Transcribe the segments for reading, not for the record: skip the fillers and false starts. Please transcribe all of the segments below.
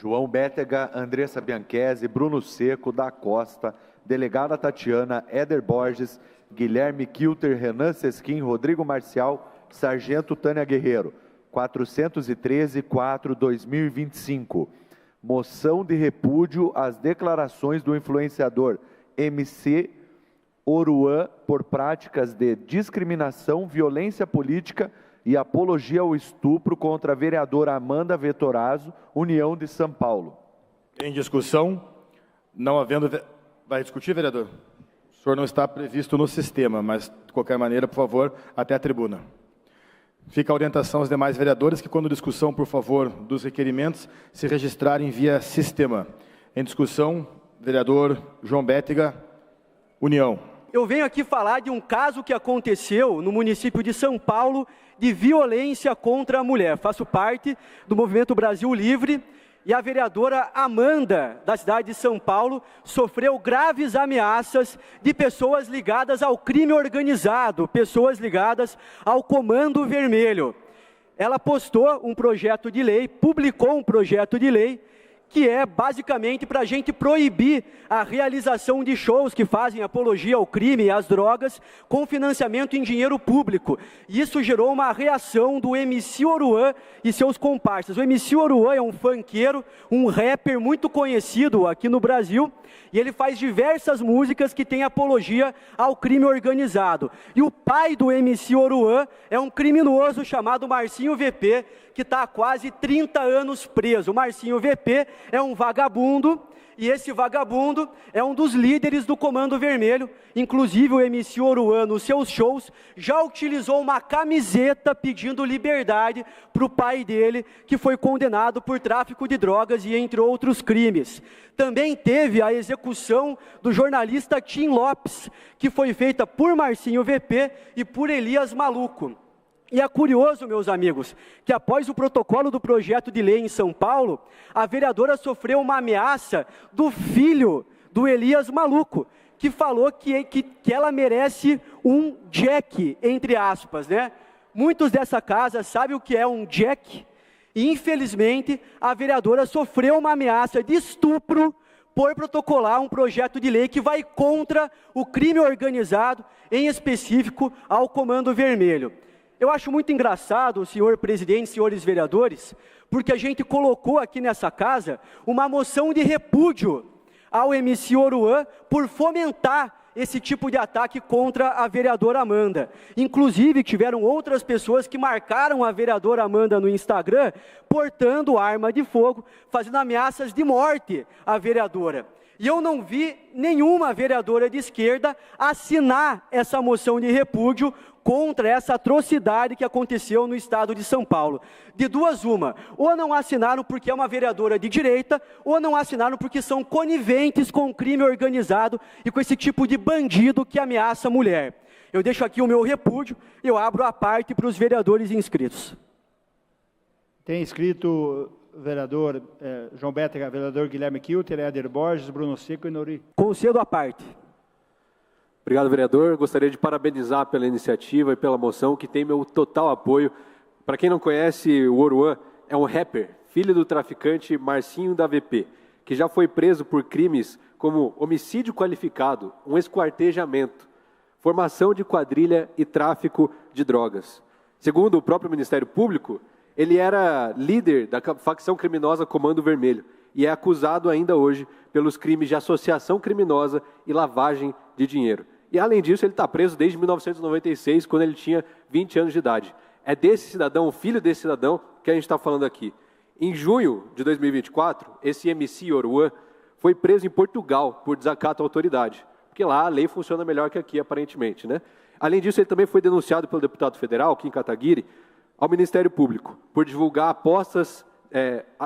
João Bétega, Andressa Bianchesi, Bruno Seco, da Costa, delegada Tatiana, Éder Borges, Guilherme Kilter, Renan Sesquim, Rodrigo Marcial, Sargento Tânia Guerreiro. 413-4/2025. Moção de repúdio às declarações do influenciador MC Oruan por práticas de discriminação, violência política e apologia ao estupro contra a vereadora Amanda Vettorazzo, União de São Paulo. Em discussão, não havendo... Vai discutir, vereador? O senhor não está previsto no sistema, mas, de qualquer maneira, por favor, até a tribuna. Fica a orientação aos demais vereadores que, quando discussão, por favor, dos requerimentos, se registrarem via sistema. Em discussão, vereador João Bétega, União. Eu venho aqui falar de um caso que aconteceu no município de São Paulo de violência contra a mulher. Faço parte do Movimento Brasil Livre e a vereadora Amanda, da cidade de São Paulo, sofreu graves ameaças de pessoas ligadas ao crime organizado, pessoas ligadas ao Comando Vermelho. Ela postou um projeto de lei, publicou um projeto de lei, que é basicamente para a gente proibir a realização de shows que fazem apologia ao crime e às drogas com financiamento em dinheiro público. Isso gerou uma reação do MC Oruan e seus comparsas. O MC Oruan é um funkeiro, um rapper muito conhecido aqui no Brasil, e ele faz diversas músicas que têm apologia ao crime organizado. E o pai do MC Oruan é um criminoso chamado Marcinho VP, que está há quase 30 anos preso. O Marcinho VP é um vagabundo, e esse vagabundo é um dos líderes do Comando Vermelho. Inclusive o MC Oruan, nos seus shows, já utilizou uma camiseta pedindo liberdade para o pai dele, que foi condenado por tráfico de drogas e entre outros crimes. Também teve a execução do jornalista Tim Lopes, que foi feita por Marcinho VP e por Elias Maluco. E é curioso, meus amigos, que após o protocolo do projeto de lei em São Paulo, a vereadora sofreu uma ameaça do filho do Elias Maluco, que falou que ela merece um jack, entre aspas, né? Muitos dessa casa sabem o que é um jack, e infelizmente a vereadora sofreu uma ameaça de estupro por protocolar um projeto de lei que vai contra o crime organizado, em específico ao Comando Vermelho. Eu acho muito engraçado, senhor presidente, senhores vereadores, porque a gente colocou aqui nessa casa uma moção de repúdio ao MC Oruan por fomentar esse tipo de ataque contra a vereadora Amanda. Inclusive, tiveram outras pessoas que marcaram a vereadora Amanda no Instagram, portando arma de fogo, fazendo ameaças de morte à vereadora. E eu não vi nenhuma vereadora de esquerda assinar essa moção de repúdio contra essa atrocidade que aconteceu no estado de São Paulo. De duas uma, ou não assinaram porque é uma vereadora de direita, ou não assinaram porque são coniventes com o crime organizado e com esse tipo de bandido que ameaça a mulher. Eu deixo aqui o meu repúdio e eu abro a parte para os vereadores inscritos. Tem inscrito vereador João Bétega, vereador Guilherme Kilter, Éder Borges, Bruno Seco e Nori. Concedo a parte. Obrigado, vereador. Gostaria de parabenizar pela iniciativa e pela moção, que tem meu total apoio. Para quem não conhece, o Oruan é um rapper, filho do traficante Marcinho da VP, que já foi preso por crimes como homicídio qualificado, um esquartejamento, formação de quadrilha e tráfico de drogas. Segundo o próprio Ministério Público, ele era líder da facção criminosa Comando Vermelho e é acusado ainda hoje pelos crimes de associação criminosa e lavagem de dinheiro. E, além disso, ele está preso desde 1996, quando ele tinha 20 anos de idade. É desse cidadão, o filho desse cidadão, que a gente está falando aqui. Em junho de 2024, esse MC Oruan foi preso em Portugal por desacato à autoridade, porque lá a lei funciona melhor que aqui, aparentemente, né? Além disso, ele também foi denunciado pelo deputado federal, Kim Kataguiri, ao Ministério Público, por divulgar apostas,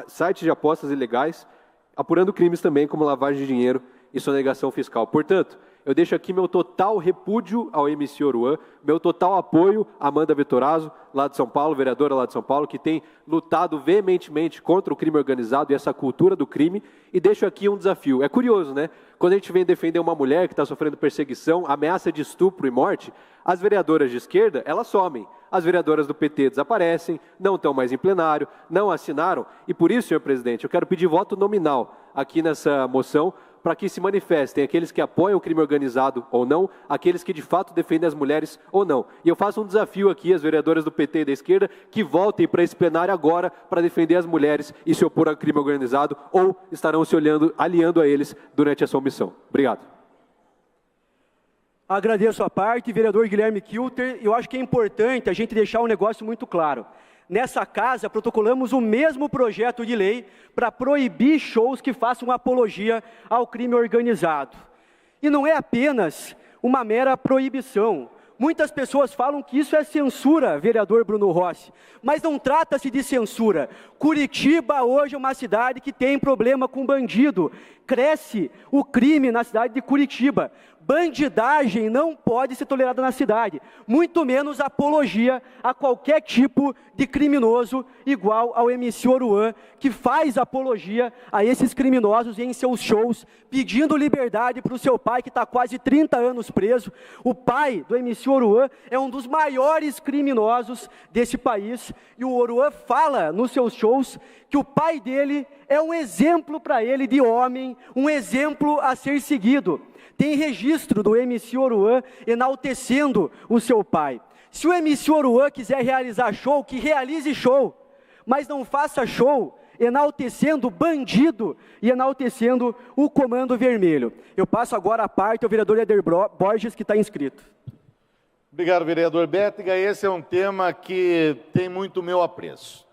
sites de apostas ilegais, apurando crimes também como lavagem de dinheiro e sonegação fiscal. Portanto, eu deixo aqui meu total repúdio ao MC Oruan, meu total apoio à Amanda Vettorazzo, lá de São Paulo, vereadora lá de São Paulo, que tem lutado veementemente contra o crime organizado e essa cultura do crime, e deixo aqui um desafio. É curioso, né? Quando a gente vem defender uma mulher que está sofrendo perseguição, ameaça de estupro e morte, as vereadoras de esquerda, elas somem. As vereadoras do PT desaparecem, não estão mais em plenário, não assinaram. E por isso, senhor presidente, eu quero pedir voto nominal aqui nessa moção, para que se manifestem aqueles que apoiam o crime organizado ou não, aqueles que de fato defendem as mulheres ou não. E eu faço um desafio aqui às vereadoras do PT e da esquerda que voltem para esse plenário agora para defender as mulheres e se opor ao crime organizado, ou estarão se aliando a eles durante a sua omissão. Obrigado. Agradeço a parte, vereador Guilherme Kilter. Eu acho que é importante a gente deixar um negócio muito claro. Nessa casa, protocolamos o mesmo projeto de lei para proibir shows que façam apologia ao crime organizado. E não é apenas uma mera proibição. Muitas pessoas falam que isso é censura, vereador Bruno Rossi, mas não trata-se de censura. Curitiba hoje é uma cidade que tem problema com bandido. Cresce o crime na cidade de Curitiba. Bandidagem não pode ser tolerada na cidade, muito menos apologia a qualquer tipo de criminoso, igual ao MC Oruan, que faz apologia a esses criminosos em seus shows, pedindo liberdade para o seu pai, que está quase 30 anos preso. O pai do MC Oruan é um dos maiores criminosos desse país, e o Oruan fala nos seus shows que o pai dele é um exemplo para ele de homem, um exemplo a ser seguido. Tem registro do MC Oruan enaltecendo o seu pai. Se o MC Oruan quiser realizar show, que realize show, mas não faça show enaltecendo bandido e enaltecendo o Comando Vermelho. Eu passo agora a parte ao vereador Éder Borges, que está inscrito. Obrigado, vereador Bétega. Esse é um tema que tem muito meu apreço.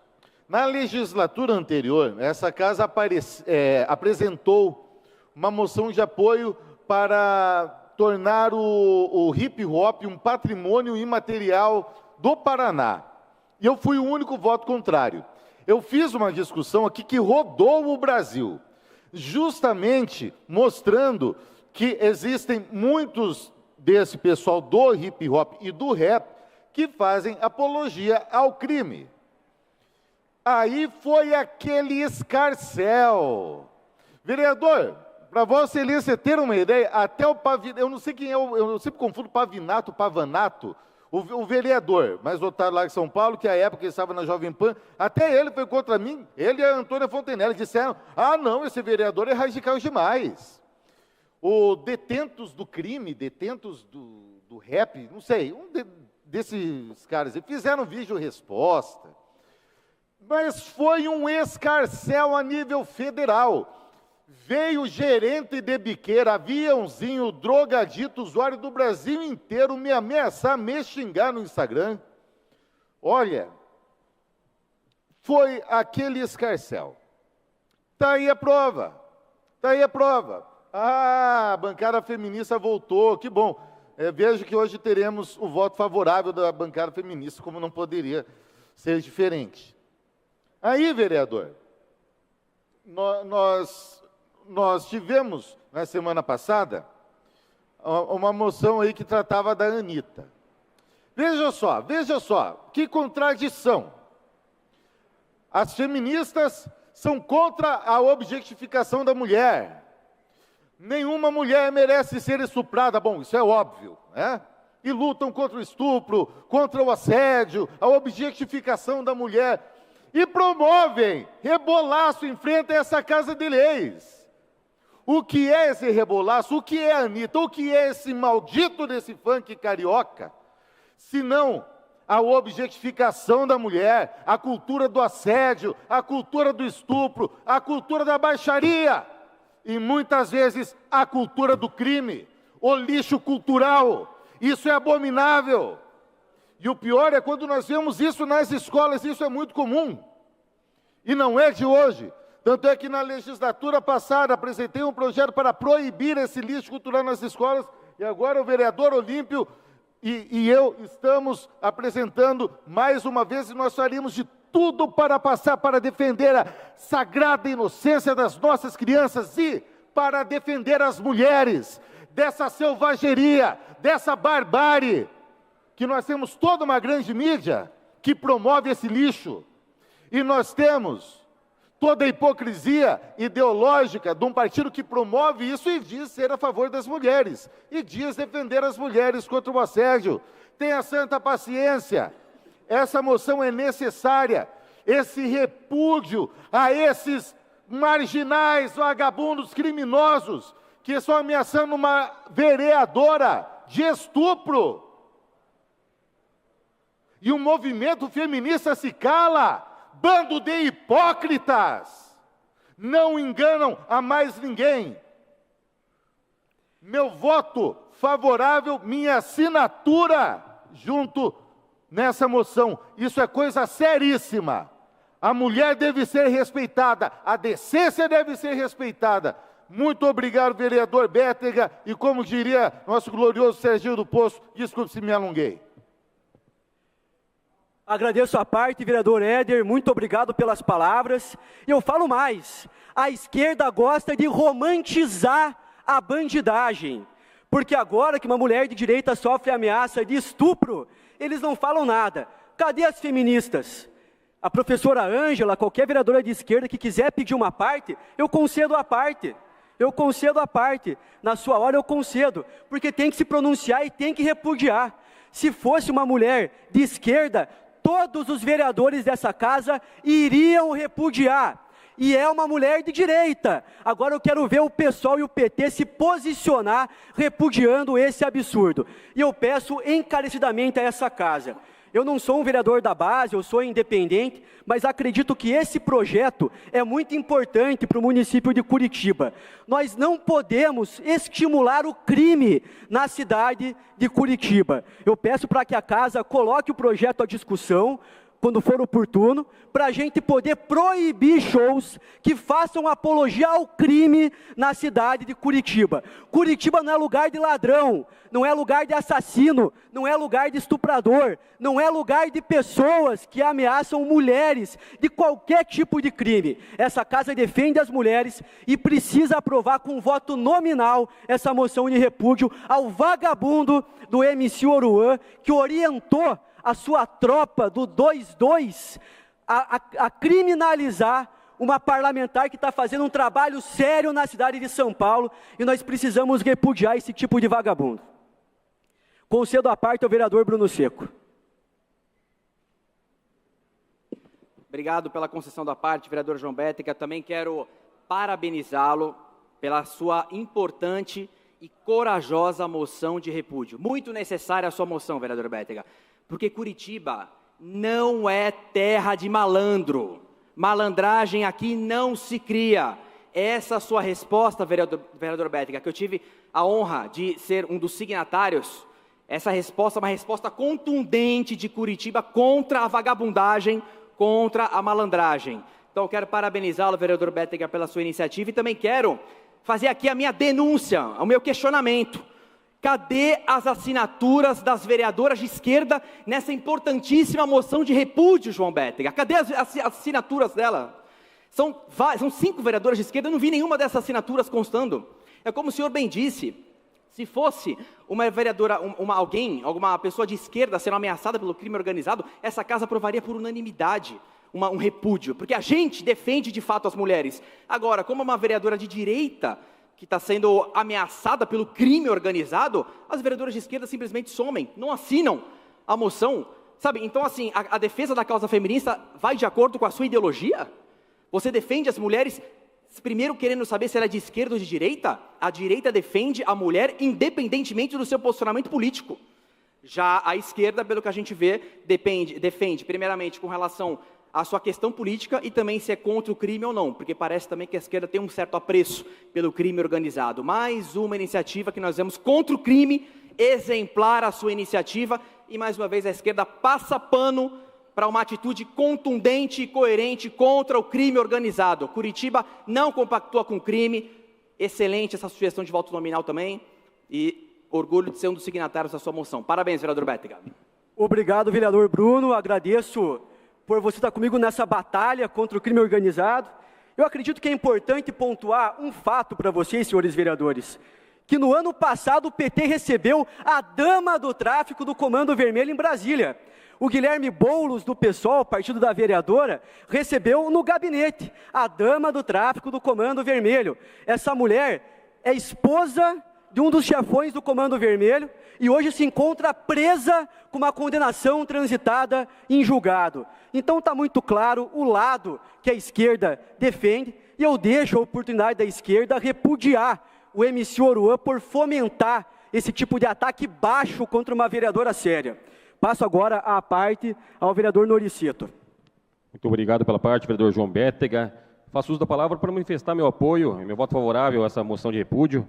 Na legislatura anterior, essa casa apresentou uma moção de apoio para tornar o hip-hop um patrimônio imaterial do Paraná. E eu fui o único voto contrário. Eu fiz uma discussão aqui que rodou o Brasil, justamente mostrando que existem muitos desse pessoal do hip-hop e do rap que fazem apologia ao crime. Aí foi aquele escarcéu. Vereador, para Vossa Excelência ter uma ideia, até o Pavinato, eu não sei quem é, eu sempre confundo Pavanato, o vereador, mais votado lá em São Paulo, que à época ele estava na Jovem Pan, até ele foi contra mim, ele e a Antônia Fontenelle disseram, não, esse vereador é radical demais. O detentos do crime, detentos do rap, não sei, desses caras, fizeram vídeo resposta, mas foi um escarcéu a nível federal. Veio gerente de biqueira, aviãozinho, drogadito, usuário do Brasil inteiro me ameaçar, me xingar no Instagram. Olha, foi aquele escarcéu. Está aí a prova, está aí a prova. A bancada feminista voltou, que bom. Vejo que hoje teremos o voto favorável da bancada feminista, como não poderia ser diferente. Aí, vereador, nós tivemos, na semana passada, uma moção aí que tratava da Anitta. Veja só, que contradição. As feministas são contra a objetificação da mulher. Nenhuma mulher merece ser estuprada, bom, isso é óbvio, né? E lutam contra o estupro, contra o assédio, a objetificação da mulher. E promovem rebolaço em frente a essa casa de leis. O que é esse rebolaço? O que é a Anitta? O que é esse maldito desse funk carioca? Se não a objetificação da mulher, a cultura do assédio, a cultura do estupro, a cultura da baixaria e muitas vezes a cultura do crime, o lixo cultural. Isso é abominável. E o pior é quando nós vemos isso nas escolas, isso é muito comum. E não é de hoje. Tanto é que na legislatura passada apresentei um projeto para proibir esse lixo cultural nas escolas, e agora o vereador Olímpio e eu estamos apresentando mais uma vez, e nós faríamos de tudo para passar, para defender a sagrada inocência das nossas crianças e para defender as mulheres. dessa selvageria, dessa barbárie, que nós temos toda uma grande mídia que promove esse lixo, e nós temos toda a hipocrisia ideológica de um partido que promove isso e diz ser a favor das mulheres, e diz defender as mulheres contra o assédio. Tenha santa paciência, essa moção é necessária, esse repúdio a esses marginais, vagabundos, criminosos, que estão ameaçando uma vereadora de estupro. E o movimento feminista se cala. Bando de hipócritas, não enganam a mais ninguém. Meu voto favorável, minha assinatura junto nessa moção. Isso é coisa seríssima. A mulher deve ser respeitada, a decência deve ser respeitada. Muito obrigado, vereador Bétega, e como diria nosso glorioso Serginho do Poço, desculpe se me alonguei. Agradeço a parte, vereador Éder, muito obrigado pelas palavras. E eu falo mais, a esquerda gosta de romantizar a bandidagem, porque agora que uma mulher de direita sofre ameaça de estupro, eles não falam nada. Cadê as feministas? A professora Ângela, qualquer vereadora de esquerda que quiser pedir uma parte, eu concedo a parte. Eu concedo a parte. Na sua hora eu concedo, porque tem que se pronunciar e tem que repudiar. Se fosse uma mulher de esquerda, todos os vereadores dessa casa iriam repudiar. E é uma mulher de direita. Agora eu quero ver o PSOL e o PT se posicionar repudiando esse absurdo. E eu peço encarecidamente a essa casa. Eu não sou um vereador da base, eu sou independente, mas acredito que esse projeto é muito importante para o município de Curitiba. Nós não podemos estimular o crime na cidade de Curitiba. Eu peço para que a casa coloque o projeto à discussão, quando for oportuno, para a gente poder proibir shows que façam apologia ao crime na cidade de Curitiba. Curitiba não é lugar de ladrão, não é lugar de assassino, não é lugar de estuprador, não é lugar de pessoas que ameaçam mulheres de qualquer tipo de crime. Essa casa defende as mulheres e precisa aprovar com voto nominal essa moção de repúdio ao vagabundo do MC Oruan, que orientou a sua tropa do 2-2 a criminalizar uma parlamentar que está fazendo um trabalho sério na cidade de São Paulo, e nós precisamos repudiar esse tipo de vagabundo. Concedo a parte ao vereador Bruno Seco. Obrigado pela concessão da parte, vereador João Bétega. Também quero parabenizá-lo pela sua importante e corajosa moção de repúdio. Muito necessária a sua moção, vereador Bétega, porque Curitiba não é terra de malandro. Malandragem aqui não se cria. Essa sua resposta, vereador Bétega, que eu tive a honra de ser um dos signatários, essa resposta é uma resposta contundente de Curitiba contra a vagabundagem, contra a malandragem. Então eu quero parabenizá-lo, vereador Bétega, pela sua iniciativa, e também quero fazer aqui a minha denúncia, o meu questionamento. Cadê as assinaturas das vereadoras de esquerda nessa importantíssima moção de repúdio, João Bétega? Cadê as assinaturas dela? São 5 vereadoras de esquerda, eu não vi nenhuma dessas assinaturas constando. É como o senhor bem disse, se fosse uma vereadora, alguma pessoa de esquerda sendo ameaçada pelo crime organizado, essa casa aprovaria por unanimidade um repúdio, porque a gente defende de fato as mulheres. Agora, como uma vereadora de direita que está sendo ameaçada pelo crime organizado, as vereadoras de esquerda simplesmente somem, não assinam a moção, sabe? Então, assim, a defesa da causa feminista vai de acordo com a sua ideologia? Você defende as mulheres, primeiro querendo saber se ela é de esquerda ou de direita? A direita defende a mulher independentemente do seu posicionamento político. Já a esquerda, pelo que a gente vê, defende primeiramente com relação a sua questão política e também se é contra o crime ou não, porque parece também que a esquerda tem um certo apreço pelo crime organizado. Mais uma iniciativa que nós vemos contra o crime, exemplar a sua iniciativa, e mais uma vez a esquerda passa pano para uma atitude contundente e coerente contra o crime organizado. Curitiba não compactua com o crime, excelente essa sugestão de voto nominal também, e orgulho de ser um dos signatários da sua moção. Parabéns, vereador Bétega. Obrigado, vereador Bruno, agradeço por você estar comigo nessa batalha contra o crime organizado. Eu acredito que é importante pontuar um fato para vocês, senhores vereadores. que no ano passado o PT recebeu a dama do tráfico do Comando Vermelho em Brasília. O Guilherme Boulos, do PSOL, partido da vereadora, recebeu no gabinete a dama do tráfico do Comando Vermelho. Essa mulher é esposa de um dos chefões do Comando Vermelho e hoje se encontra presa com uma condenação transitada em julgado. Então está muito claro o lado que a esquerda defende e eu deixo a oportunidade da esquerda repudiar o MC Oruan por fomentar esse tipo de ataque baixo contra uma vereadora séria. Passo agora a parte ao vereador Noricito. Muito obrigado pela parte, vereador João Bétega. Faço uso da palavra para manifestar meu apoio e meu voto favorável a essa moção de repúdio.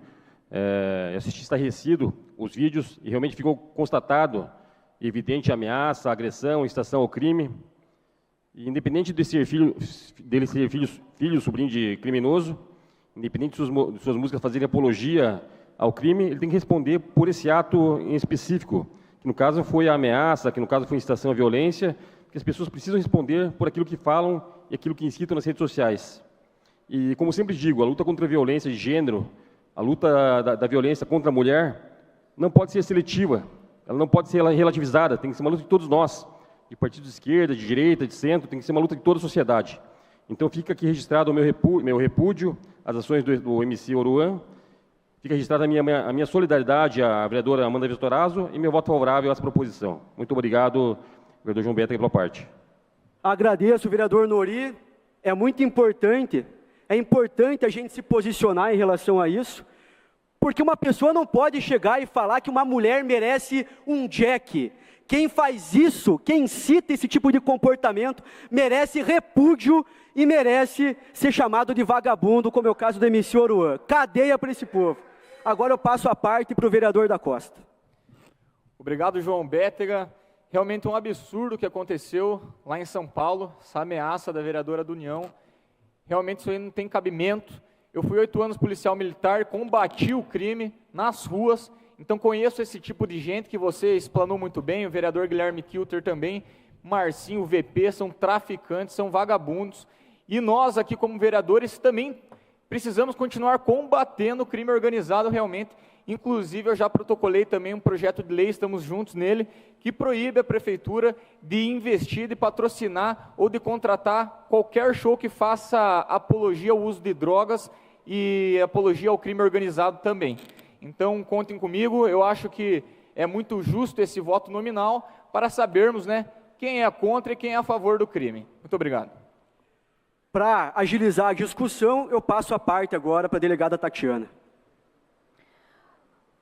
Assisti estarrecido os vídeos e realmente ficou constatado evidente a ameaça, a agressão, incitação ao crime. E, independente de ser dele ser filho, sobrinho de criminoso, independente de suas músicas fazerem apologia ao crime, ele tem que responder por esse ato em específico, que no caso foi a ameaça, que no caso foi incitação à violência, que as pessoas precisam responder por aquilo que falam e aquilo que incitam nas redes sociais. E, como sempre digo, a luta contra a violência de gênero, a luta da violência contra a mulher, não pode ser seletiva, ela não pode ser relativizada, tem que ser uma luta de todos nós, de partido de esquerda, de direita, de centro, tem que ser uma luta de toda a sociedade. Então fica aqui registrado o meu repúdio às ações do MC Oruan, fica registrada a minha solidariedade à vereadora Amanda Vistorazzo e meu voto favorável a essa proposição. Muito obrigado, vereador João Bétega, pela parte. Agradeço, vereador Nori. É muito importante, a gente se posicionar em relação a isso, porque uma pessoa não pode chegar e falar que uma mulher merece um Jack. Quem faz isso, quem incita esse tipo de comportamento, merece repúdio e merece ser chamado de vagabundo, como é o caso do MC Oruan. Cadeia para esse povo. Agora eu passo a parte para o vereador da Costa. Obrigado, João Bétega. Realmente um absurdo o que aconteceu lá em São Paulo, essa ameaça da vereadora do União. Realmente isso aí não tem cabimento. Eu fui 8 anos policial militar, combati o crime nas ruas, então conheço esse tipo de gente que você explanou muito bem, o vereador Guilherme Kilter também, Marcinho, o VP, são traficantes, são vagabundos. E nós aqui como vereadores também precisamos continuar combatendo o crime organizado realmente. Inclusive eu já protocolei também um projeto de lei, estamos juntos nele, que proíbe a prefeitura de investir, de patrocinar ou de contratar qualquer show que faça apologia ao uso de drogas e apologia ao crime organizado também. Então contem comigo, eu acho que é muito justo esse voto nominal para sabermos, né, quem é contra e quem é a favor do crime. Muito obrigado. Para agilizar a discussão, eu passo a parte agora para a delegada Tatiana.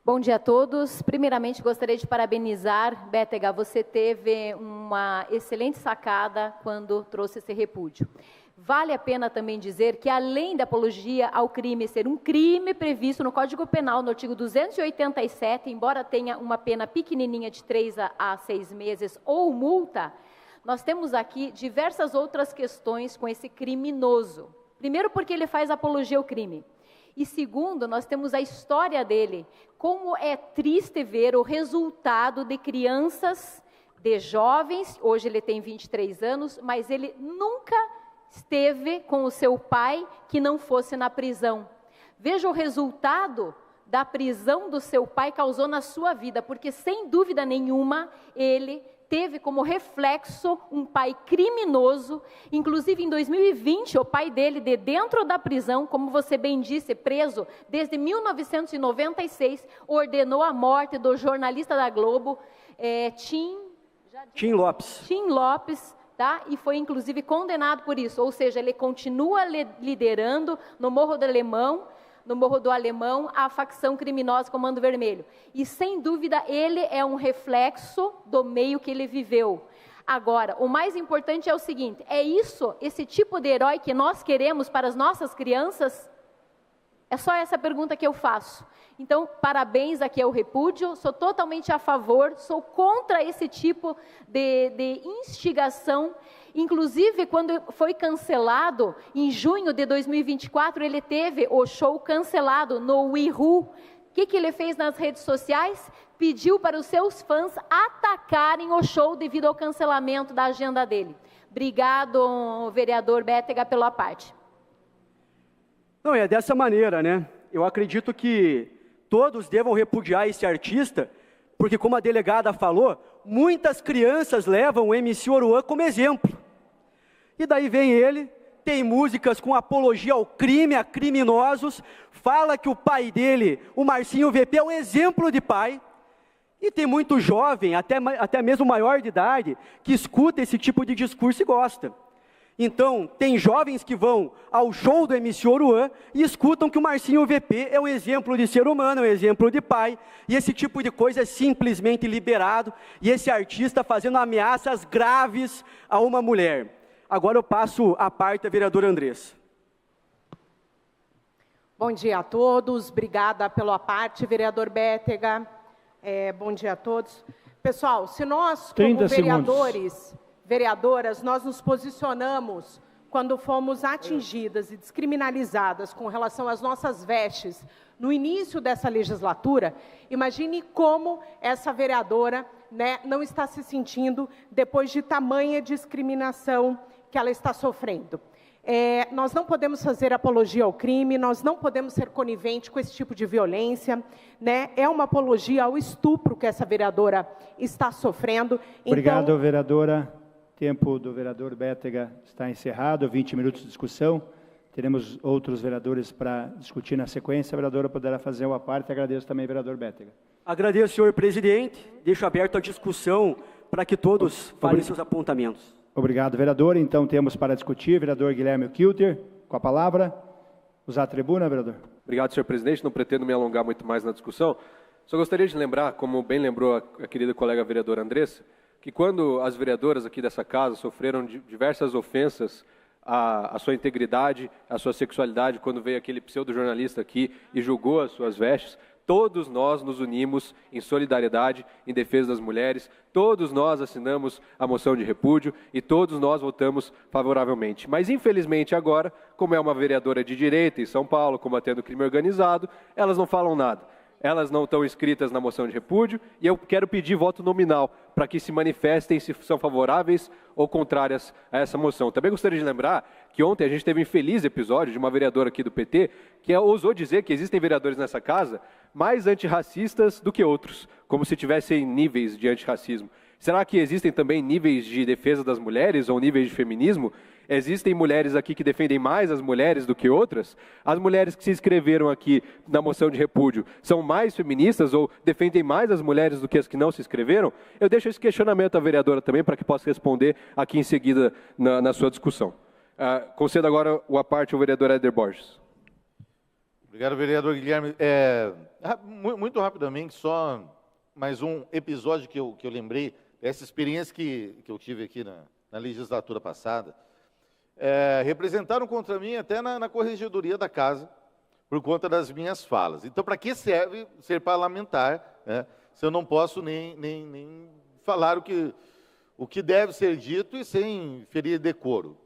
Bom dia a todos. Primeiramente, gostaria de parabenizar, Bétega, você teve uma excelente sacada quando trouxe esse repúdio. Vale a pena também dizer que, além da apologia ao crime ser um crime previsto no Código Penal, no artigo 287, embora tenha uma pena pequenininha de 3 a 6 meses ou multa, nós temos aqui diversas outras questões com esse criminoso. Primeiro, porque ele faz apologia ao crime. E segundo, nós temos a história dele, como é triste ver o resultado de crianças, de jovens, hoje ele tem 23 anos, mas ele nunca esteve com o seu pai que não fosse na prisão. Veja o resultado da prisão do seu pai causou na sua vida, porque sem dúvida nenhuma ele teve como reflexo um pai criminoso, inclusive em 2020, o pai dele, de dentro da prisão, como você bem disse, preso desde 1996, ordenou a morte do jornalista da Globo, Tim Lopes, tá? E foi inclusive condenado por isso, ou seja, ele continua liderando no Morro do Alemão, a facção criminosa Comando Vermelho. E, sem dúvida, ele é um reflexo do meio que ele viveu. Agora, o mais importante é o seguinte, é isso, esse tipo de herói que nós queremos para as nossas crianças? É só essa pergunta que eu faço. Então, parabéns aqui ao repúdio, sou totalmente a favor, sou contra esse tipo de instigação. Inclusive, quando foi cancelado, em junho de 2024, ele teve o show cancelado no Wihu. O que ele fez nas redes sociais? Pediu para os seus fãs atacarem o show devido ao cancelamento da agenda dele. Obrigado, vereador Bétega, pela parte. Não, é dessa maneira, né? Eu acredito que todos devam repudiar esse artista, porque, como a delegada falou, muitas crianças levam o MC Oruan como exemplo. E daí vem ele, tem músicas com apologia ao crime, a criminosos, fala que o pai dele, o Marcinho VP, é um exemplo de pai. E tem muito jovem, até mesmo maior de idade, que escuta esse tipo de discurso e gosta. Então, tem jovens que vão ao show do MC Oruan e escutam que o Marcinho VP é um exemplo de ser humano, é um exemplo de pai, e esse tipo de coisa é simplesmente liberado, e esse artista fazendo ameaças graves a uma mulher. Agora eu passo a parte da vereadora Andressa. Bom dia a todos, obrigada pela parte, vereador Bétega. Bom dia a todos. Pessoal, se nós, como vereadores, vereadoras, nós nos posicionamos quando fomos atingidas e descriminalizadas com relação às nossas vestes no início dessa legislatura, imagine como essa vereadora, né, não está se sentindo depois de tamanha discriminação que ela está sofrendo. Nós não podemos fazer apologia ao crime, nós não podemos ser coniventes com esse tipo de violência, né? É uma apologia ao estupro que essa vereadora está sofrendo. Obrigado, então, vereadora. Tempo do vereador Bétega está encerrado, 20 minutos de discussão. Teremos outros vereadores para discutir na sequência. A vereadora poderá fazer uma parte. Agradeço também, vereador Bétega. Agradeço, senhor presidente. Deixo aberto a discussão para que todos falem seus apontamentos. Obrigado, vereador. Então, temos para discutir, vereador Guilherme Kilter, com a palavra. Usar a tribuna, vereador. Obrigado, senhor presidente. Não pretendo me alongar muito mais na discussão. Só gostaria de lembrar, como bem lembrou a querida colega vereadora Andressa, que quando as vereadoras aqui dessa casa sofreram diversas ofensas à sua integridade, à sua sexualidade, quando veio aquele pseudo-jornalista aqui e julgou as suas vestes, todos nós nos unimos em solidariedade, em defesa das mulheres, todos nós assinamos a moção de repúdio e todos nós votamos favoravelmente. Mas, infelizmente, agora, como é uma vereadora de direita em São Paulo, combatendo o crime organizado, elas não falam nada. Elas não estão inscritas na moção de repúdio e eu quero pedir voto nominal para que se manifestem se são favoráveis ou contrárias a essa moção. Também gostaria de lembrar que ontem a gente teve um infeliz episódio de uma vereadora aqui do PT que ousou dizer que existem vereadores nessa casa mais antirracistas do que outros, como se tivessem níveis de antirracismo. Será que existem também níveis de defesa das mulheres ou níveis de feminismo? Existem mulheres aqui que defendem mais as mulheres do que outras? As mulheres que se inscreveram aqui na moção de repúdio são mais feministas ou defendem mais as mulheres do que as que não se inscreveram? Eu deixo esse questionamento à vereadora também para que possa responder aqui em seguida na sua discussão. Concedo agora a parte ao vereador Éder Borges. Obrigado, vereador Guilherme. Muito rapidamente, só mais um episódio que eu lembrei, essa experiência que eu tive aqui na legislatura passada. Representaram contra mim até na corregedoria da casa, por conta das minhas falas. Então, para que serve ser parlamentar, né, se eu não posso nem falar o que deve ser dito e sem ferir decoro?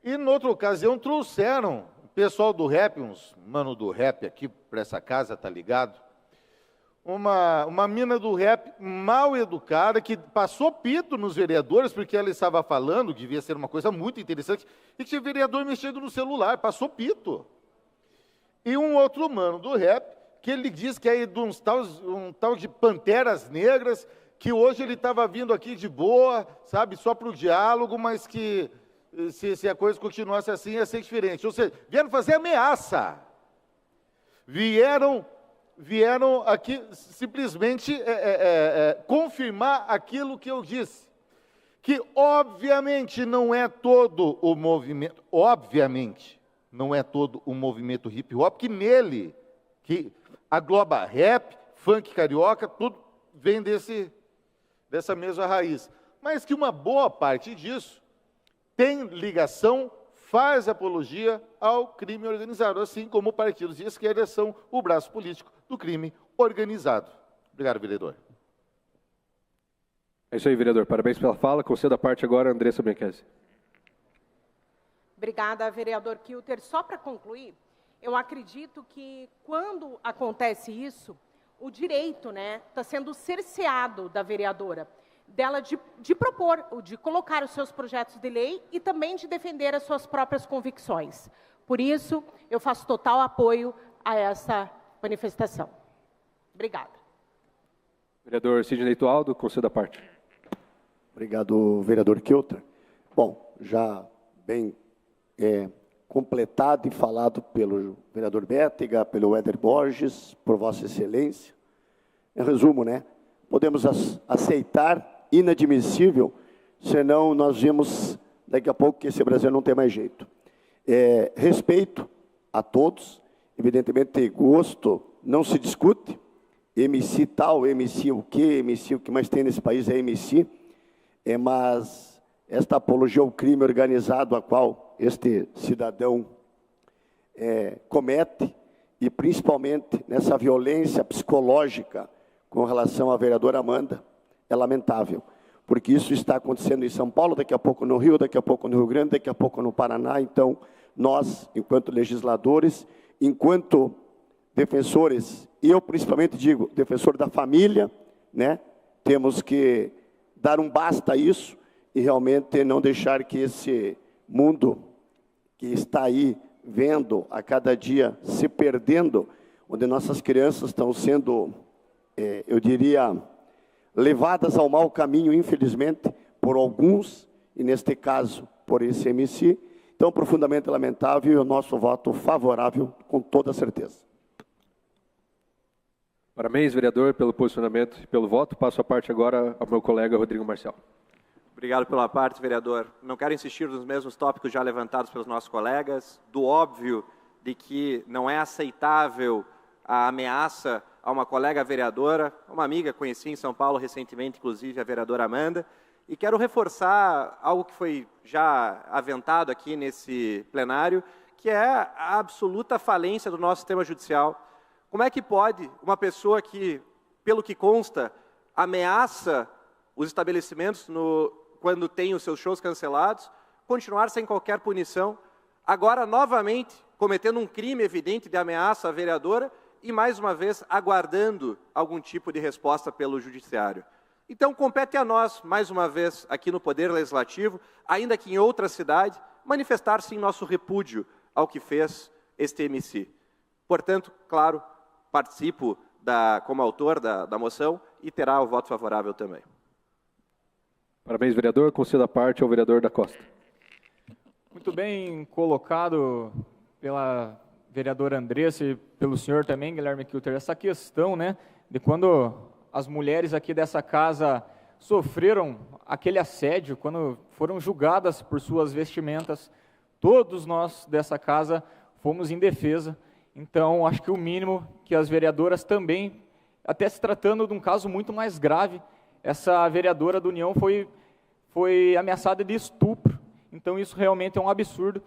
E, em outra ocasião, trouxeram o pessoal do rap, uns mano do rap aqui para essa casa, tá ligado? Uma mina do rap mal educada, que passou pito nos vereadores, porque ela estava falando, devia ser uma coisa muito interessante, e tinha vereador mexendo no celular, passou pito. E um outro mano do rap, que ele diz que é de um tal de Panteras Negras, que hoje ele estava vindo aqui de boa, sabe, só para o diálogo, mas que se a coisa continuasse assim, ia ser diferente. Ou seja, vieram fazer ameaça. Vieram aqui simplesmente confirmar aquilo que eu disse, que obviamente não é todo o movimento, hip hop, que nele, que agloba rap, funk carioca, tudo vem dessa mesma raiz, mas que uma boa parte disso tem ligação, faz apologia ao crime organizado, assim como partidos de esquerda são o braço político do crime organizado. Obrigado, vereador. É isso aí, vereador. Parabéns pela fala. Concedo a parte agora, Andressa Bianchesi. Obrigada, vereador Kilter. Só para concluir, eu acredito que quando acontece isso, o direito, né, está sendo cerceado da vereadora, dela de propor, de colocar os seus projetos de lei e também de defender as suas próprias convicções. Por isso, eu faço total apoio a essa manifestação. Obrigada. Vereador Sidney Tualdo, concedo a parte. Obrigado, vereador Kilter. Bom, já bem completado e falado pelo vereador Bétega, pelo Éder Borges, por Vossa Excelência. Em resumo, né? Podemos aceitar inadmissível, senão nós vimos daqui a pouco que esse Brasil não tem mais jeito. Respeito a todos, evidentemente gosto não se discute, MC tal, MC o que mais tem nesse país é MC, mas esta apologia ao crime organizado a qual este cidadão comete, e principalmente nessa violência psicológica com relação à vereadora Amanda, é lamentável, porque isso está acontecendo em São Paulo, daqui a pouco no Rio, daqui a pouco no Rio Grande, daqui a pouco no Paraná. Então, nós, enquanto legisladores, enquanto defensores, e eu principalmente digo, defensor da família, né, temos que dar um basta a isso e realmente não deixar que esse mundo que está aí vendo a cada dia se perdendo, onde nossas crianças estão sendo, eu diria, levadas ao mau caminho, infelizmente, por alguns, e neste caso, por esse MC, então profundamente lamentável, e o nosso voto favorável, com toda certeza. Parabéns, vereador, pelo posicionamento e pelo voto. Passo a parte agora ao meu colega Rodrigo Marcial. Obrigado pela parte, vereador. Não quero insistir nos mesmos tópicos já levantados pelos nossos colegas, do óbvio de que não é aceitável a ameaça a uma colega vereadora, uma amiga que conheci em São Paulo recentemente, inclusive a vereadora Amanda, e quero reforçar algo que foi já aventado aqui nesse plenário, que é a absoluta falência do nosso sistema judicial. Como é que pode uma pessoa que, pelo que consta, ameaça os estabelecimentos quando tem os seus shows cancelados, continuar sem qualquer punição, agora novamente cometendo um crime evidente de ameaça à vereadora e, mais uma vez, aguardando algum tipo de resposta pelo judiciário. Então, compete a nós, mais uma vez, aqui no Poder Legislativo, ainda que em outra cidade, manifestar, sim, nosso repúdio ao que fez este MC. Portanto, claro, participo como autor da moção e terá o voto favorável também. Parabéns, vereador. Concedo a parte ao vereador da Costa. Muito bem colocado pela vereadora Andressa e pelo senhor também, Guilherme Kilter, essa questão, né, de quando as mulheres aqui dessa casa sofreram aquele assédio, quando foram julgadas por suas vestimentas, todos nós dessa casa fomos em defesa. Então, acho que o mínimo que as vereadoras também, até se tratando de um caso muito mais grave, essa vereadora do União foi ameaçada de estupro. Então, isso realmente é um absurdo.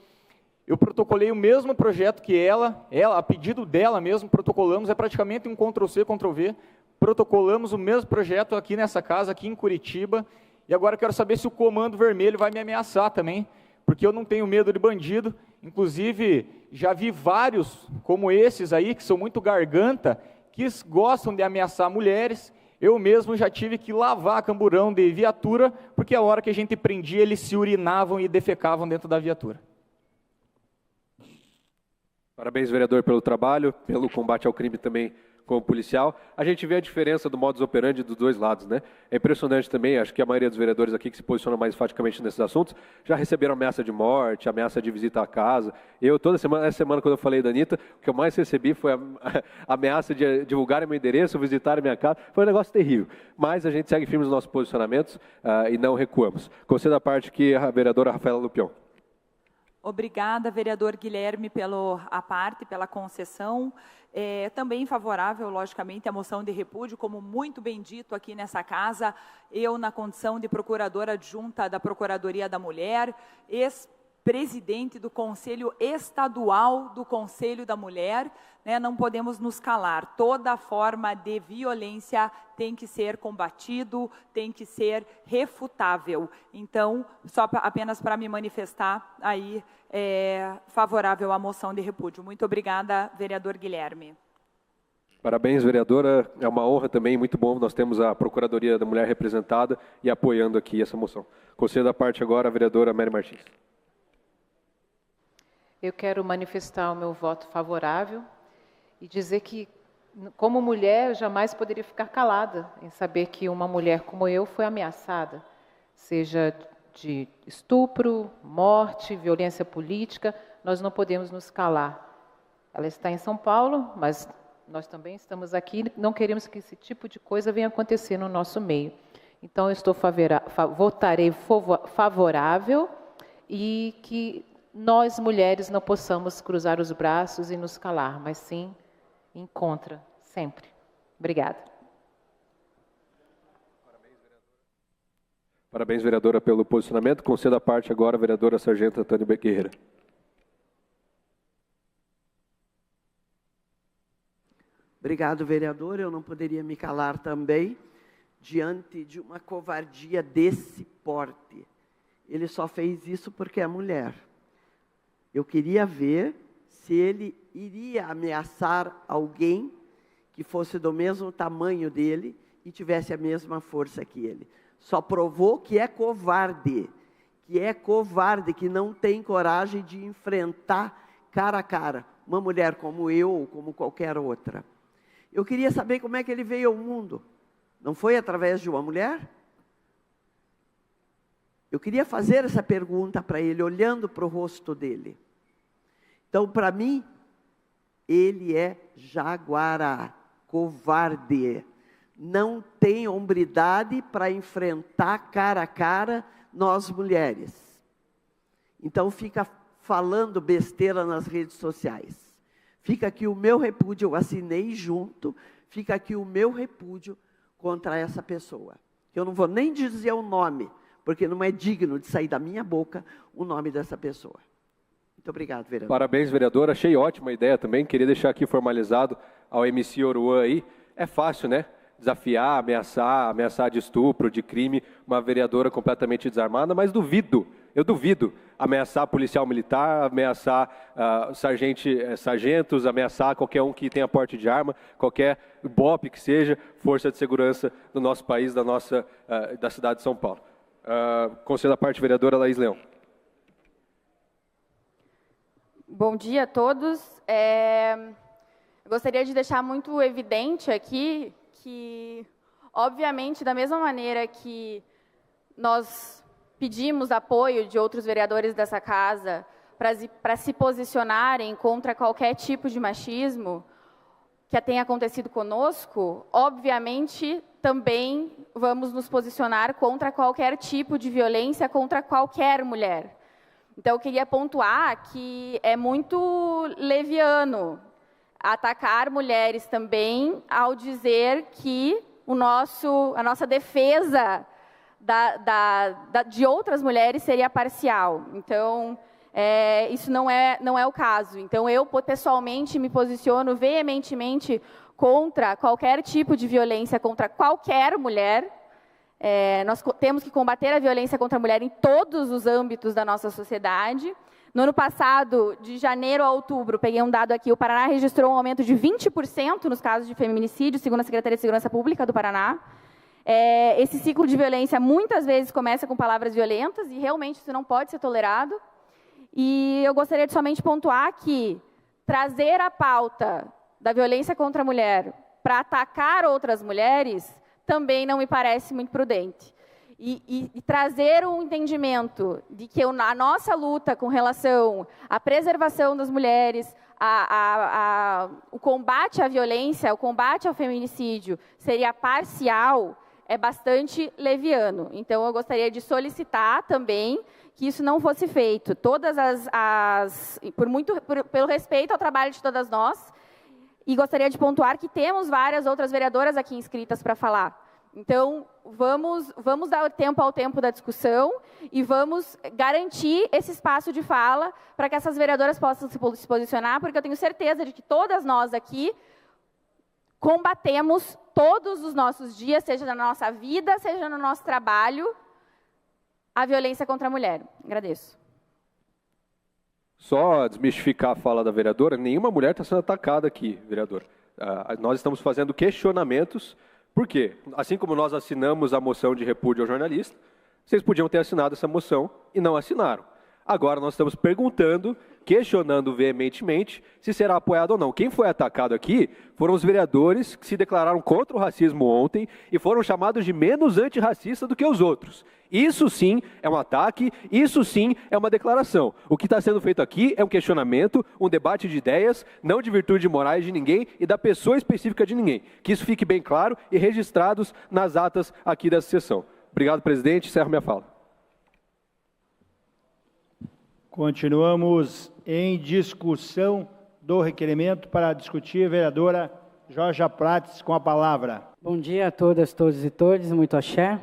Eu protocolei o mesmo projeto que ela, a pedido dela mesmo, protocolamos, é praticamente um Ctrl-C, Ctrl-V, protocolamos o mesmo projeto aqui nessa casa, aqui em Curitiba, e agora quero saber se o Comando Vermelho vai me ameaçar também, porque eu não tenho medo de bandido, inclusive já vi vários como esses aí, que são muito garganta, que gostam de ameaçar mulheres. Eu mesmo já tive que lavar camburão de viatura, porque a hora que a gente prendia, eles se urinavam e defecavam dentro da viatura. Parabéns, vereador, pelo trabalho, pelo combate ao crime também como policial. A gente vê a diferença do modus operandi dos dois lados, né? É impressionante também, acho que a maioria dos vereadores aqui que se posicionam mais enfaticamente nesses assuntos já receberam ameaça de morte, ameaça de visita à casa. Eu, essa semana, quando eu falei da Anitta, o que eu mais recebi foi a ameaça de divulgarem meu endereço, visitarem minha casa. Foi um negócio terrível. Mas a gente segue firme nos nossos posicionamentos e não recuamos. Concedo a parte que a vereadora Rafaela Lupion. Obrigada, vereador Guilherme, pela concessão. Também favorável, logicamente, à moção de repúdio, como muito bem dito aqui nessa casa, eu na condição de procuradora adjunta da Procuradoria da Mulher, ex-presidente do Conselho Estadual do Conselho da Mulher, né, não podemos nos calar. Toda forma de violência tem que ser combatido, tem que ser refutável. Então, apenas para me manifestar aí, favorável à moção de repúdio. Muito obrigada, vereador Guilherme. Parabéns, vereadora. É uma honra também, muito bom. Nós temos a Procuradoria da Mulher representada e apoiando aqui essa moção. Concedo a parte agora a vereadora Mary Martins. Eu quero manifestar o meu voto favorável e dizer que como mulher, eu jamais poderia ficar calada em saber que uma mulher como eu foi ameaçada, seja de estupro, morte, violência política. Nós não podemos nos calar. Ela está em São Paulo, mas nós também estamos aqui, não queremos que esse tipo de coisa venha acontecer no nosso meio. Então, eu votarei favorável e que nós, mulheres, não possamos cruzar os braços e nos calar, mas sim em contra, sempre. Obrigada. Parabéns, vereadora, pelo posicionamento. Concedo a parte agora, a vereadora Sargento Antônio Guerreira. Obrigado, vereador. Eu não poderia me calar também diante de uma covardia desse porte. Ele só fez isso porque é mulher. Eu queria ver se ele iria ameaçar alguém que fosse do mesmo tamanho dele e tivesse a mesma força que ele. Só provou que é covarde, que não tem coragem de enfrentar cara a cara uma mulher como eu ou como qualquer outra. Eu queria saber como é que ele veio ao mundo. Não foi através de uma mulher? Eu queria fazer essa pergunta para ele, olhando para o rosto dele. Então, para mim, ele é jaguará, covarde. Não tem hombridade para enfrentar cara a cara nós mulheres. Então, fica falando besteira nas redes sociais. Fica aqui o meu repúdio, eu assinei junto, fica aqui o meu repúdio contra essa pessoa. Eu não vou nem dizer o nome, porque não é digno de sair da minha boca o nome dessa pessoa. Muito obrigado, vereador. Parabéns, vereador. Achei ótima a ideia também. Queria deixar aqui formalizado ao MC Oruan aí. É fácil, né? Desafiar, ameaçar de estupro, de crime, uma vereadora completamente desarmada, mas eu duvido ameaçar policial militar, ameaçar sargentos, ameaçar qualquer um que tenha porte de arma, qualquer BOP que seja, força de segurança do nosso país, da cidade de São Paulo. Concedo a parte, vereadora Laís Leão. Bom dia a todos. Eu gostaria de deixar muito evidente aqui que, obviamente, da mesma maneira que nós pedimos apoio de outros vereadores dessa casa para se posicionarem contra qualquer tipo de machismo que tenha acontecido conosco, obviamente, também vamos nos posicionar contra qualquer tipo de violência contra qualquer mulher. Então, eu queria pontuar que é muito leviano atacar mulheres também ao dizer que a nossa defesa de outras mulheres seria parcial. Então, isso não é o caso. Então, eu, pessoalmente, me posiciono veementemente contra qualquer tipo de violência contra qualquer mulher. Nós temos que combater a violência contra a mulher em todos os âmbitos da nossa sociedade. No ano passado, de janeiro a outubro, peguei um dado aqui, o Paraná registrou um aumento de 20% nos casos de feminicídio, segundo a Secretaria de Segurança Pública do Paraná. Esse ciclo de violência muitas vezes começa com palavras violentas e realmente isso não pode ser tolerado. E eu gostaria de somente pontuar que trazer a pauta da violência contra a mulher para atacar outras mulheres também não me parece muito prudente. E trazer um entendimento de que a nossa luta com relação à preservação das mulheres, o combate à violência, o combate ao feminicídio seria parcial, é bastante leviano. Então, eu gostaria de solicitar também que isso não fosse feito. Pelo respeito ao trabalho de todas nós, e gostaria de pontuar que temos várias outras vereadoras aqui inscritas para falar. Então, vamos dar tempo ao tempo da discussão e vamos garantir esse espaço de fala para que essas vereadoras possam se posicionar, porque eu tenho certeza de que todas nós aqui combatemos todos os nossos dias, seja na nossa vida, seja no nosso trabalho, a violência contra a mulher. Agradeço. Só desmistificar a fala da vereadora, nenhuma mulher está sendo atacada aqui, vereador. Nós estamos fazendo questionamentos. Por quê? Assim como nós assinamos a moção de repúdio ao jornalista, vocês podiam ter assinado essa moção e não assinaram. Agora nós estamos perguntando, questionando veementemente se será apoiado ou não. Quem foi atacado aqui foram os vereadores que se declararam contra o racismo ontem e foram chamados de menos antirracista do que os outros. Isso sim é um ataque, isso sim é uma declaração. O que está sendo feito aqui é um questionamento, um debate de ideias, não de virtude morais de ninguém e da pessoa específica de ninguém. Que isso fique bem claro e registrados nas atas aqui dessa sessão. Obrigado, presidente. Encerro minha fala. Continuamos em discussão do requerimento para discutir. Vereadora Jorge Prates, com a palavra. Bom dia a todas, todos e todes. Muito axé.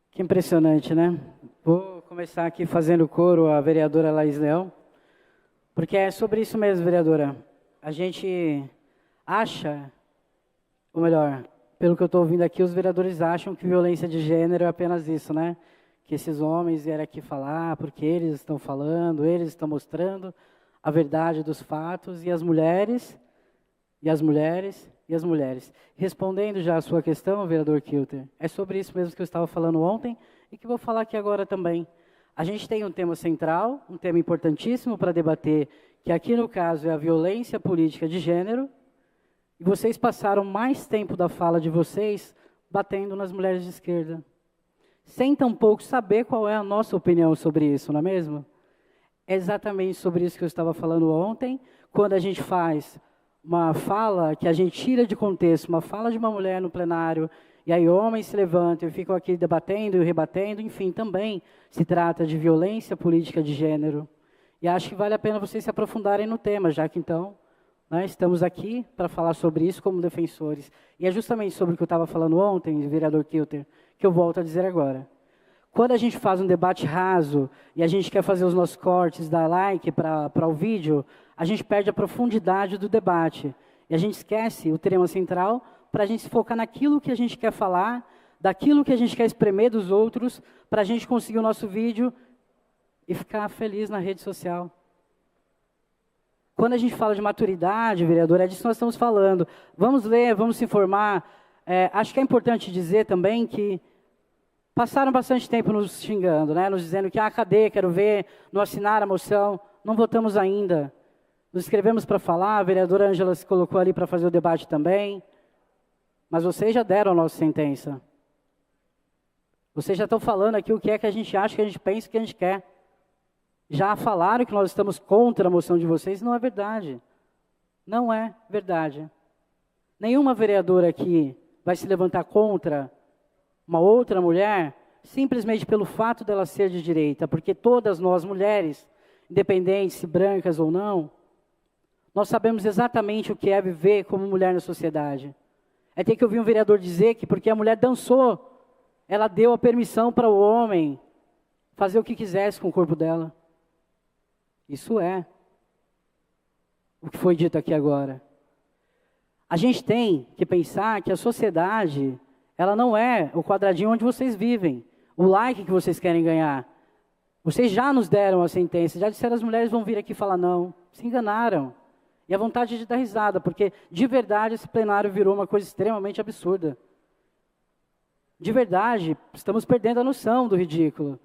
Que impressionante, né? Vou começar aqui fazendo coro à vereadora Laís Leão, porque é sobre isso mesmo, vereadora. A gente acha, ou melhor, pelo que eu estou ouvindo aqui, os vereadores acham que violência de gênero é apenas isso, né? Que esses homens vieram aqui falar porque eles estão falando, eles estão mostrando a verdade dos fatos, e as mulheres, e as mulheres, e as mulheres. Respondendo já a sua questão, vereador Kilter, é sobre isso mesmo que eu estava falando ontem e que vou falar aqui agora também. A gente tem um tema central, um tema importantíssimo para debater, que aqui no caso é a violência política de gênero, e vocês passaram mais tempo da fala de vocês batendo nas mulheres de esquerda, sem tampouco saber qual é a nossa opinião sobre isso, não é mesmo? É exatamente sobre isso que eu estava falando ontem, quando a gente faz uma fala que a gente tira de contexto, uma fala de uma mulher no plenário, e aí homens se levantam e ficam aqui debatendo e rebatendo, enfim, também se trata de violência política de gênero. E acho que vale a pena vocês se aprofundarem no tema, já que então, né, estamos aqui para falar sobre isso como defensores. E é justamente sobre o que eu estava falando ontem, vereador Kilter, que eu volto a dizer agora. Quando a gente faz um debate raso e a gente quer fazer os nossos cortes, dar like para o vídeo, a gente perde a profundidade do debate. E a gente esquece o tema central para a gente se focar naquilo que a gente quer falar, daquilo que a gente quer espremer dos outros, para a gente conseguir o nosso vídeo e ficar feliz na rede social. Quando a gente fala de maturidade, vereador, é disso que nós estamos falando. Vamos ler, vamos se informar. Acho que é importante dizer também que passaram bastante tempo nos xingando, né? Nos dizendo que, cadê, quero ver, não assinaram a moção, não votamos ainda. Nos inscrevemos para falar, a vereadora Ângela se colocou ali para fazer o debate também, mas vocês já deram a nossa sentença. Vocês já estão falando aqui o que é que a gente acha, que a gente pensa, que a gente quer. Já falaram que nós estamos contra a moção de vocês, não é verdade. Não é verdade. Nenhuma vereadora aqui vai se levantar contra uma outra mulher simplesmente pelo fato dela ser de direita, porque todas nós mulheres, independente se brancas ou não, nós sabemos exatamente o que é viver como mulher na sociedade. É ter que ouvir um vereador dizer que porque a mulher dançou, ela deu a permissão para o homem fazer o que quisesse com o corpo dela. Isso é o que foi dito aqui agora. A gente tem que pensar que a sociedade, ela não é o quadradinho onde vocês vivem, o like que vocês querem ganhar. Vocês já nos deram a sentença, já disseram as mulheres vão vir aqui falar não. Se enganaram. E a vontade de dar risada, porque de verdade esse plenário virou uma coisa extremamente absurda. De verdade, estamos perdendo a noção do ridículo.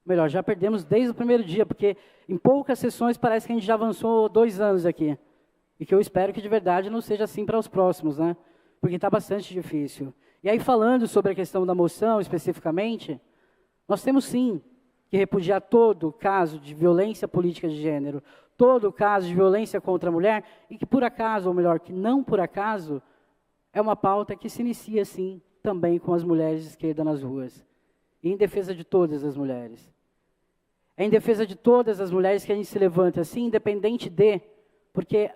Melhor, já perdemos desde o primeiro dia, porque em poucas sessões parece que a gente já avançou 2 anos aqui. E que eu espero que de verdade não seja assim para os próximos, né? Porque está bastante difícil. E aí, falando sobre a questão da moção especificamente, nós temos sim que repudiar todo caso de violência política de gênero, todo caso de violência contra a mulher, e que por acaso, ou melhor, que não por acaso, é uma pauta que se inicia sim também com as mulheres de esquerda nas ruas. E em defesa de todas as mulheres. É em defesa de todas as mulheres que a gente se levanta assim, independente de, porque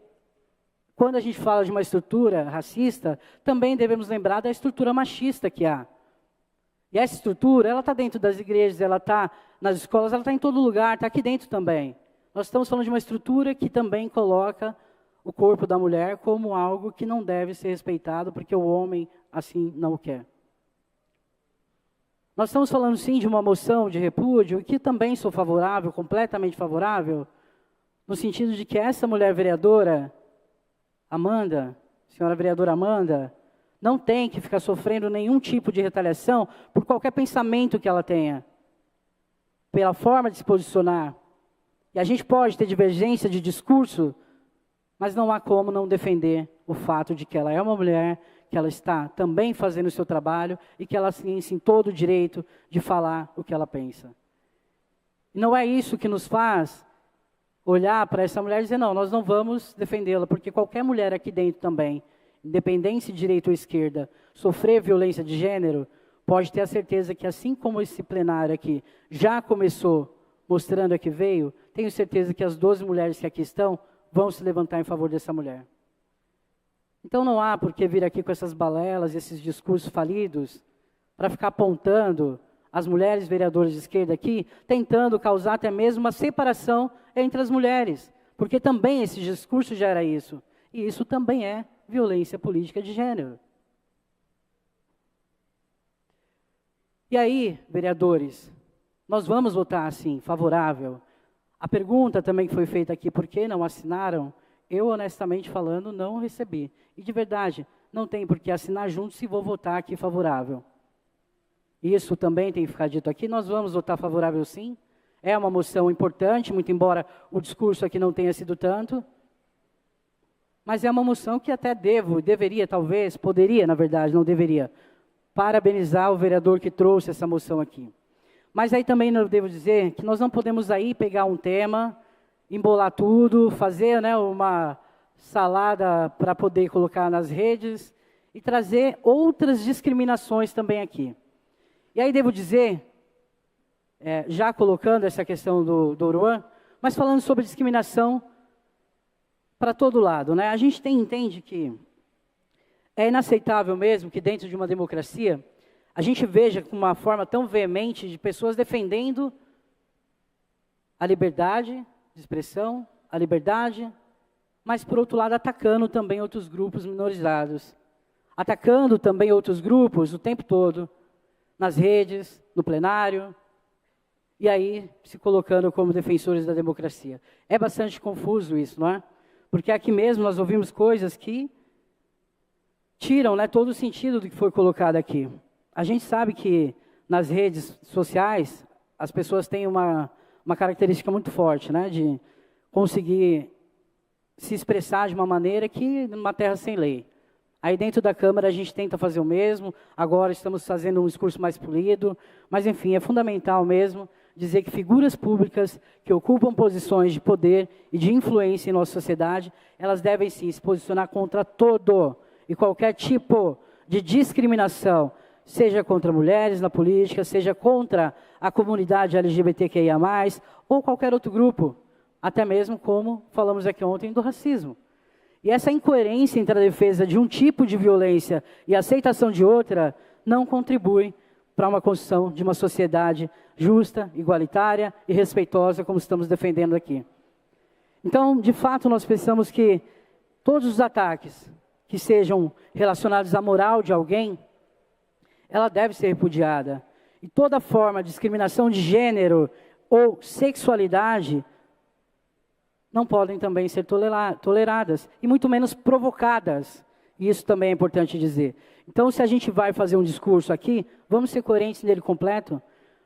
quando a gente fala de uma estrutura racista, também devemos lembrar da estrutura machista que há. E essa estrutura, ela está dentro das igrejas, ela está nas escolas, ela está em todo lugar, está aqui dentro também. Nós estamos falando de uma estrutura que também coloca o corpo da mulher como algo que não deve ser respeitado, porque o homem assim não o quer. Nós estamos falando sim de uma moção de repúdio, que também sou favorável, completamente favorável, no sentido de que essa mulher vereadora, Amanda, senhora vereadora Amanda, não tem que ficar sofrendo nenhum tipo de retaliação por qualquer pensamento que ela tenha. pela forma de se posicionar. E a gente pode ter divergência de discurso, mas não há como não defender o fato de que ela é uma mulher, que ela está também fazendo o seu trabalho e que ela tem sim todo o direito de falar o que ela pensa. E não é isso que nos faz olhar para essa mulher e dizer, não, nós não vamos defendê-la, porque qualquer mulher aqui dentro também, independente de direita ou esquerda, sofrer violência de gênero, pode ter a certeza que assim como esse plenário aqui já começou mostrando a que veio, tenho certeza que as 12 mulheres que aqui estão vão se levantar em favor dessa mulher. Então não há por que vir aqui com essas balelas, esses discursos falidos, para ficar apontando as mulheres vereadoras de esquerda aqui, tentando causar até mesmo uma separação entre as mulheres, porque também esse discurso já era isso, e isso também é violência política de gênero. E aí, vereadores, nós vamos votar, sim, favorável. A pergunta também que foi feita aqui, por que não assinaram? Eu, honestamente falando, não recebi. E, de verdade, não tem por que assinar junto se vou votar aqui favorável. Isso também tem que ficar dito aqui. Nós vamos votar favorável, sim. É uma moção importante, muito embora o discurso aqui não tenha sido tanto. Mas é uma moção que até deveria, talvez, poderia, na verdade, não deveria, parabenizar o vereador que trouxe essa moção aqui. Mas aí também eu devo dizer que nós não podemos aí pegar um tema, embolar tudo, fazer, né, uma salada para poder colocar nas redes e trazer outras discriminações também aqui. E aí devo dizer, já colocando essa questão do Oruan, mas falando sobre discriminação para todo lado, né? A gente entende que é inaceitável mesmo que dentro de uma democracia a gente veja com uma forma tão veemente de pessoas defendendo a liberdade de expressão, a liberdade, mas, por outro lado, atacando também outros grupos minorizados. Atacando também outros grupos o tempo todo, nas redes, no plenário, e aí se colocando como defensores da democracia. É bastante confuso isso, não é? Porque aqui mesmo nós ouvimos coisas que tiram, né, todo o sentido do que foi colocado aqui. A gente sabe que nas redes sociais as pessoas têm uma característica muito forte, né, de conseguir se expressar de uma maneira que numa terra sem lei. Aí dentro da Câmara a gente tenta fazer o mesmo, agora estamos fazendo um discurso mais polido, mas enfim, é fundamental mesmo dizer que figuras públicas que ocupam posições de poder e de influência em nossa sociedade, elas devem sim se posicionar contra todo e qualquer tipo de discriminação, seja contra mulheres na política, seja contra a comunidade LGBTQIA+, ou qualquer outro grupo, até mesmo como falamos aqui ontem do racismo. E essa incoerência entre a defesa de um tipo de violência e a aceitação de outra não contribui para uma construção de uma sociedade justa, igualitária e respeitosa, como estamos defendendo aqui. Então, de fato, nós pensamos que todos os ataques que sejam relacionados à moral de alguém, ela deve ser repudiada. E toda forma de discriminação de gênero ou sexualidade não podem também ser toleradas, e muito menos provocadas. Isso também é importante dizer. Então, se a gente vai fazer um discurso aqui, vamos ser coerentes nele completo,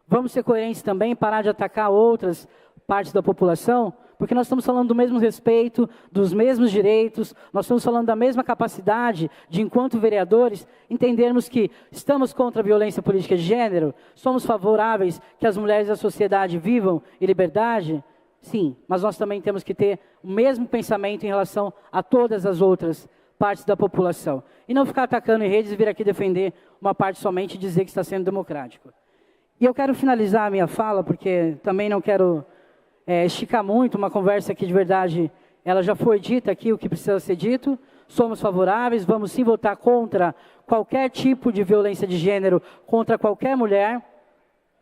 vamos ser coerentes também, parar de atacar outras partes da população, porque nós estamos falando do mesmo respeito, dos mesmos direitos, nós estamos falando da mesma capacidade de, enquanto vereadores, entendermos que estamos contra a violência política de gênero, somos favoráveis que as mulheres da sociedade vivam em liberdade. Sim, mas nós também temos que ter o mesmo pensamento em relação a todas as outras partes da população. E não ficar atacando em redes e vir aqui defender uma parte somente e dizer que está sendo democrático. E eu quero finalizar a minha fala, porque também não quero esticar muito uma conversa que, de verdade, ela já foi dita aqui, o que precisa ser dito. Somos favoráveis, vamos sim votar contra qualquer tipo de violência de gênero, contra qualquer mulher,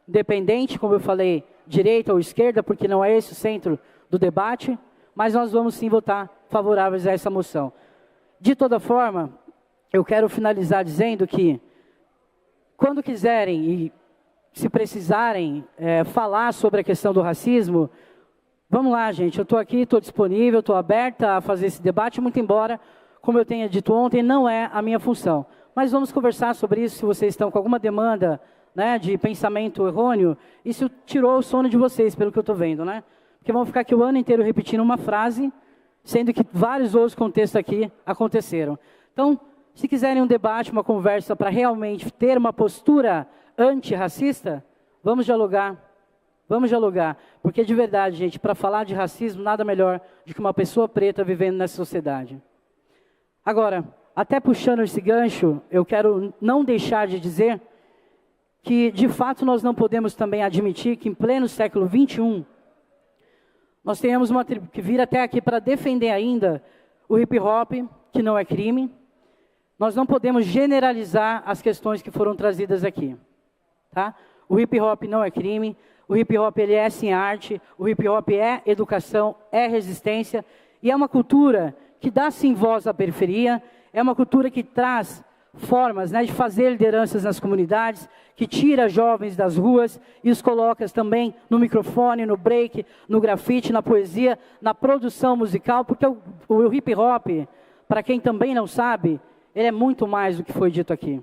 independente, como eu falei, direita ou esquerda, porque não é esse o centro do debate, mas nós vamos sim votar favoráveis a essa moção. De toda forma, eu quero finalizar dizendo que, quando quiserem e se precisarem falar sobre a questão do racismo, vamos lá, gente, eu estou aqui, estou disponível, estou aberta a fazer esse debate, muito embora, como eu tenha dito ontem, não é a minha função. Mas vamos conversar sobre isso, se vocês estão com alguma demanda né, de pensamento errôneo, isso tirou o sono de vocês, pelo que eu estou vendo, né? Porque vão ficar aqui o ano inteiro repetindo uma frase, sendo que vários outros contextos aqui aconteceram. Então, se quiserem um debate, uma conversa para realmente ter uma postura antirracista, vamos dialogar. Vamos dialogar. Porque, de verdade, gente, para falar de racismo, nada melhor do que uma pessoa preta vivendo nessa sociedade. Agora, até puxando esse gancho, eu quero não deixar de dizer que, de fato, nós não podemos também admitir que, em pleno século XXI, nós tenhamos uma tribo que vir até aqui para defender ainda o hip-hop, que não é crime. Nós não podemos generalizar as questões que foram trazidas aqui. Tá? O hip-hop não é crime, o hip-hop ele é sim arte, o hip-hop é educação, é resistência, e é uma cultura que dá sim voz à periferia, é uma cultura que traz formas, né, de fazer lideranças nas comunidades, que tira jovens das ruas e os coloca também no microfone, no break, no grafite, na poesia, na produção musical, porque o hip-hop, para quem também não sabe, ele é muito mais do que foi dito aqui.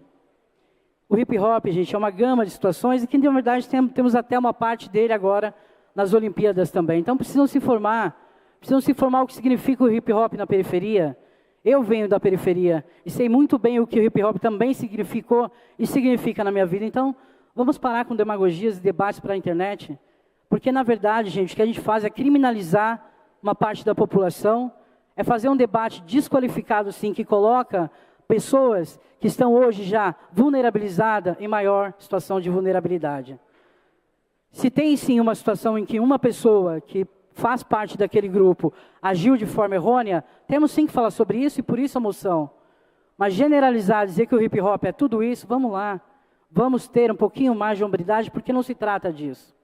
O hip-hop, gente, é uma gama de situações e que, na verdade, temos até uma parte dele agora nas Olimpíadas também. Então, precisam se informar o que significa o hip-hop na periferia. Eu venho da periferia e sei muito bem o que o hip-hop também significou e significa na minha vida. Então, vamos parar com demagogias e debates para a internet, porque, na verdade, gente, o que a gente faz é criminalizar uma parte da população, é fazer um debate desqualificado, sim, que coloca pessoas que estão hoje já vulnerabilizadas em maior situação de vulnerabilidade. Se tem, sim, uma situação em que uma pessoa que faz parte daquele grupo agiu de forma errônea, temos sim que falar sobre isso e por isso a moção. Mas generalizar, dizer que o hip-hop é tudo isso, vamos lá. Vamos ter um pouquinho mais de hombridade, porque não se trata disso.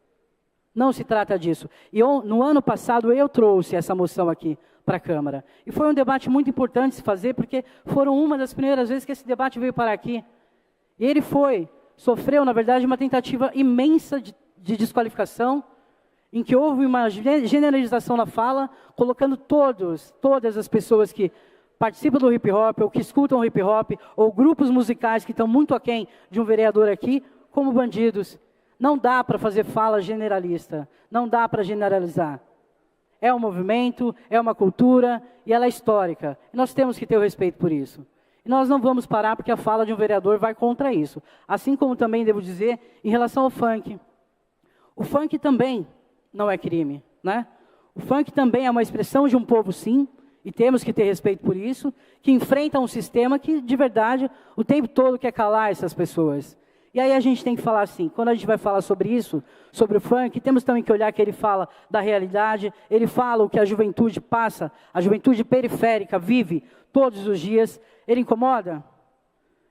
Não se trata disso. E no ano passado eu trouxe essa moção aqui para a Câmara. E foi um debate muito importante se fazer, porque foram uma das primeiras vezes que esse debate veio para aqui. E ele sofreu, na verdade, uma tentativa imensa de desqualificação, em que houve uma generalização na fala, colocando todas as pessoas que participam do hip-hop, ou que escutam o hip-hop, ou grupos musicais que estão muito aquém de um vereador aqui, como bandidos. Não dá para fazer fala generalista, não dá para generalizar. É um movimento, é uma cultura e ela é histórica. E nós temos que ter o respeito por isso. E nós não vamos parar porque a fala de um vereador vai contra isso. Assim como também devo dizer em relação ao funk. O funk também não é crime, né? O funk também é uma expressão de um povo, sim, e temos que ter respeito por isso, que enfrenta um sistema que, de verdade, o tempo todo quer calar essas pessoas. E aí a gente tem que falar assim, quando a gente vai falar sobre isso, sobre o funk, temos também que olhar que ele fala da realidade, ele fala o que a juventude passa, a juventude periférica vive todos os dias. Ele incomoda?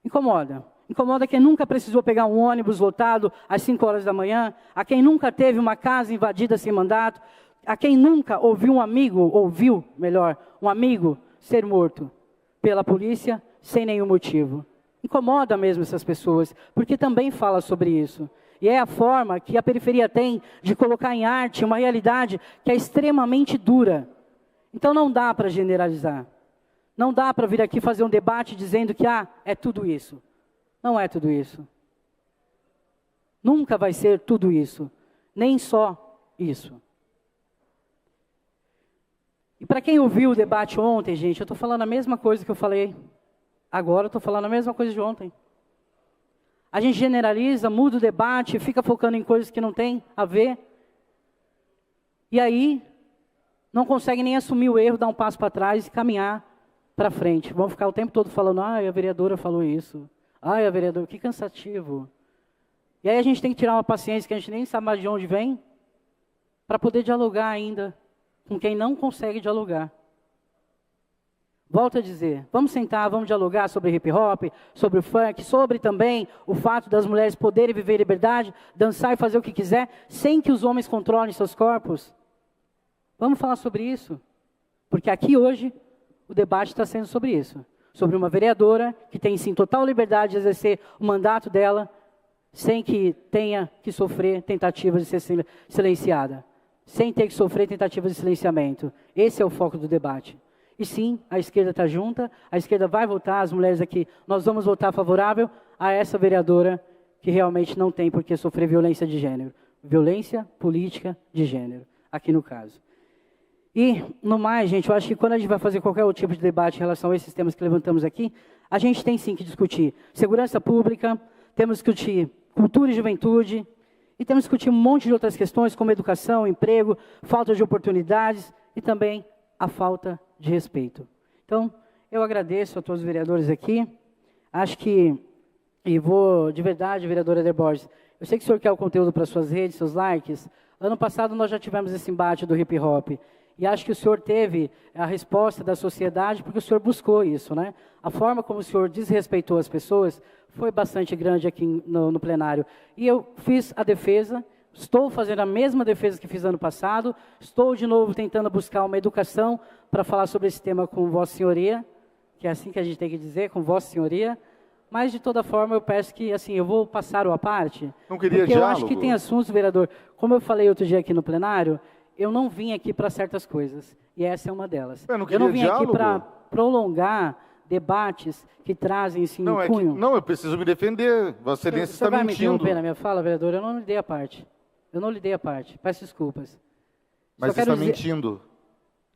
Incomoda. Incomoda quem nunca precisou pegar um ônibus lotado às 5 horas da manhã, a quem nunca teve uma casa invadida sem mandato, a quem nunca ouviu um amigo ser morto pela polícia sem nenhum motivo. Incomoda mesmo essas pessoas, porque também fala sobre isso. E é a forma que a periferia tem de colocar em arte uma realidade que é extremamente dura. Então não dá para generalizar. Não dá para vir aqui fazer um debate dizendo que é tudo isso. Não é tudo isso. Nunca vai ser tudo isso. Nem só isso. E para quem ouviu o debate ontem, gente, eu estou falando a mesma coisa que eu falei. Agora eu estou falando a mesma coisa de ontem. A gente generaliza, muda o debate, fica focando em coisas que não tem a ver. E aí, não consegue nem assumir o erro, dar um passo para trás e caminhar para frente. Vão ficar o tempo todo falando, a vereadora falou isso. A vereadora, que cansativo. E aí a gente tem que tirar uma paciência que a gente nem sabe mais de onde vem, para poder dialogar ainda com quem não consegue dialogar. Volto a dizer, vamos sentar, vamos dialogar sobre hip-hop, sobre o funk, sobre também o fato das mulheres poderem viver em liberdade, dançar e fazer o que quiser, sem que os homens controlem seus corpos. Vamos falar sobre isso. Porque aqui hoje, o debate está sendo sobre isso. Sobre uma vereadora que tem, sim, total liberdade de exercer o mandato dela, sem que tenha que sofrer tentativas de ser silenciada. Sem ter que sofrer tentativas de silenciamento. Esse é o foco do debate. E sim, a esquerda está junta, a esquerda vai votar, as mulheres aqui, nós vamos votar favorável a essa vereadora que realmente não tem por que sofrer violência de gênero. Violência política de gênero, aqui no caso. E, no mais, gente, eu acho que quando a gente vai fazer qualquer outro tipo de debate em relação a esses temas que levantamos aqui, a gente tem sim que discutir segurança pública, temos que discutir cultura e juventude, e temos que discutir um monte de outras questões, como educação, emprego, falta de oportunidades e também a falta de respeito. Então, eu agradeço a todos os vereadores aqui. Acho que, e vou, de verdade, vereadora Eder Borges, eu sei que o senhor quer o conteúdo para suas redes, seus likes. Ano passado nós já tivemos esse embate do hip hop. E acho que o senhor teve a resposta da sociedade porque o senhor buscou isso, né? A forma como o senhor desrespeitou as pessoas foi bastante grande aqui no plenário. E eu fiz a defesa, estou fazendo a mesma defesa que fiz ano passado, estou de novo tentando buscar uma educação para falar sobre esse tema com Vossa Senhoria, que é assim que a gente tem que dizer, com Vossa Senhoria. Mas, de toda forma, eu peço que, assim, eu vou passar a parte. Não queria porque diálogo? Eu acho que tem assuntos, vereador, como eu falei outro dia aqui no plenário, eu não vim aqui para certas coisas, e essa é uma delas. Eu não vim aqui para prolongar debates que trazem, assim, não, cunho. Não, eu preciso me defender. Vossa Excelência está mentindo. Você vai me interromper na minha fala, vereador? Eu não lhe dei a parte. Eu não lhe dei a parte. Peço desculpas. Mas você está mentindo.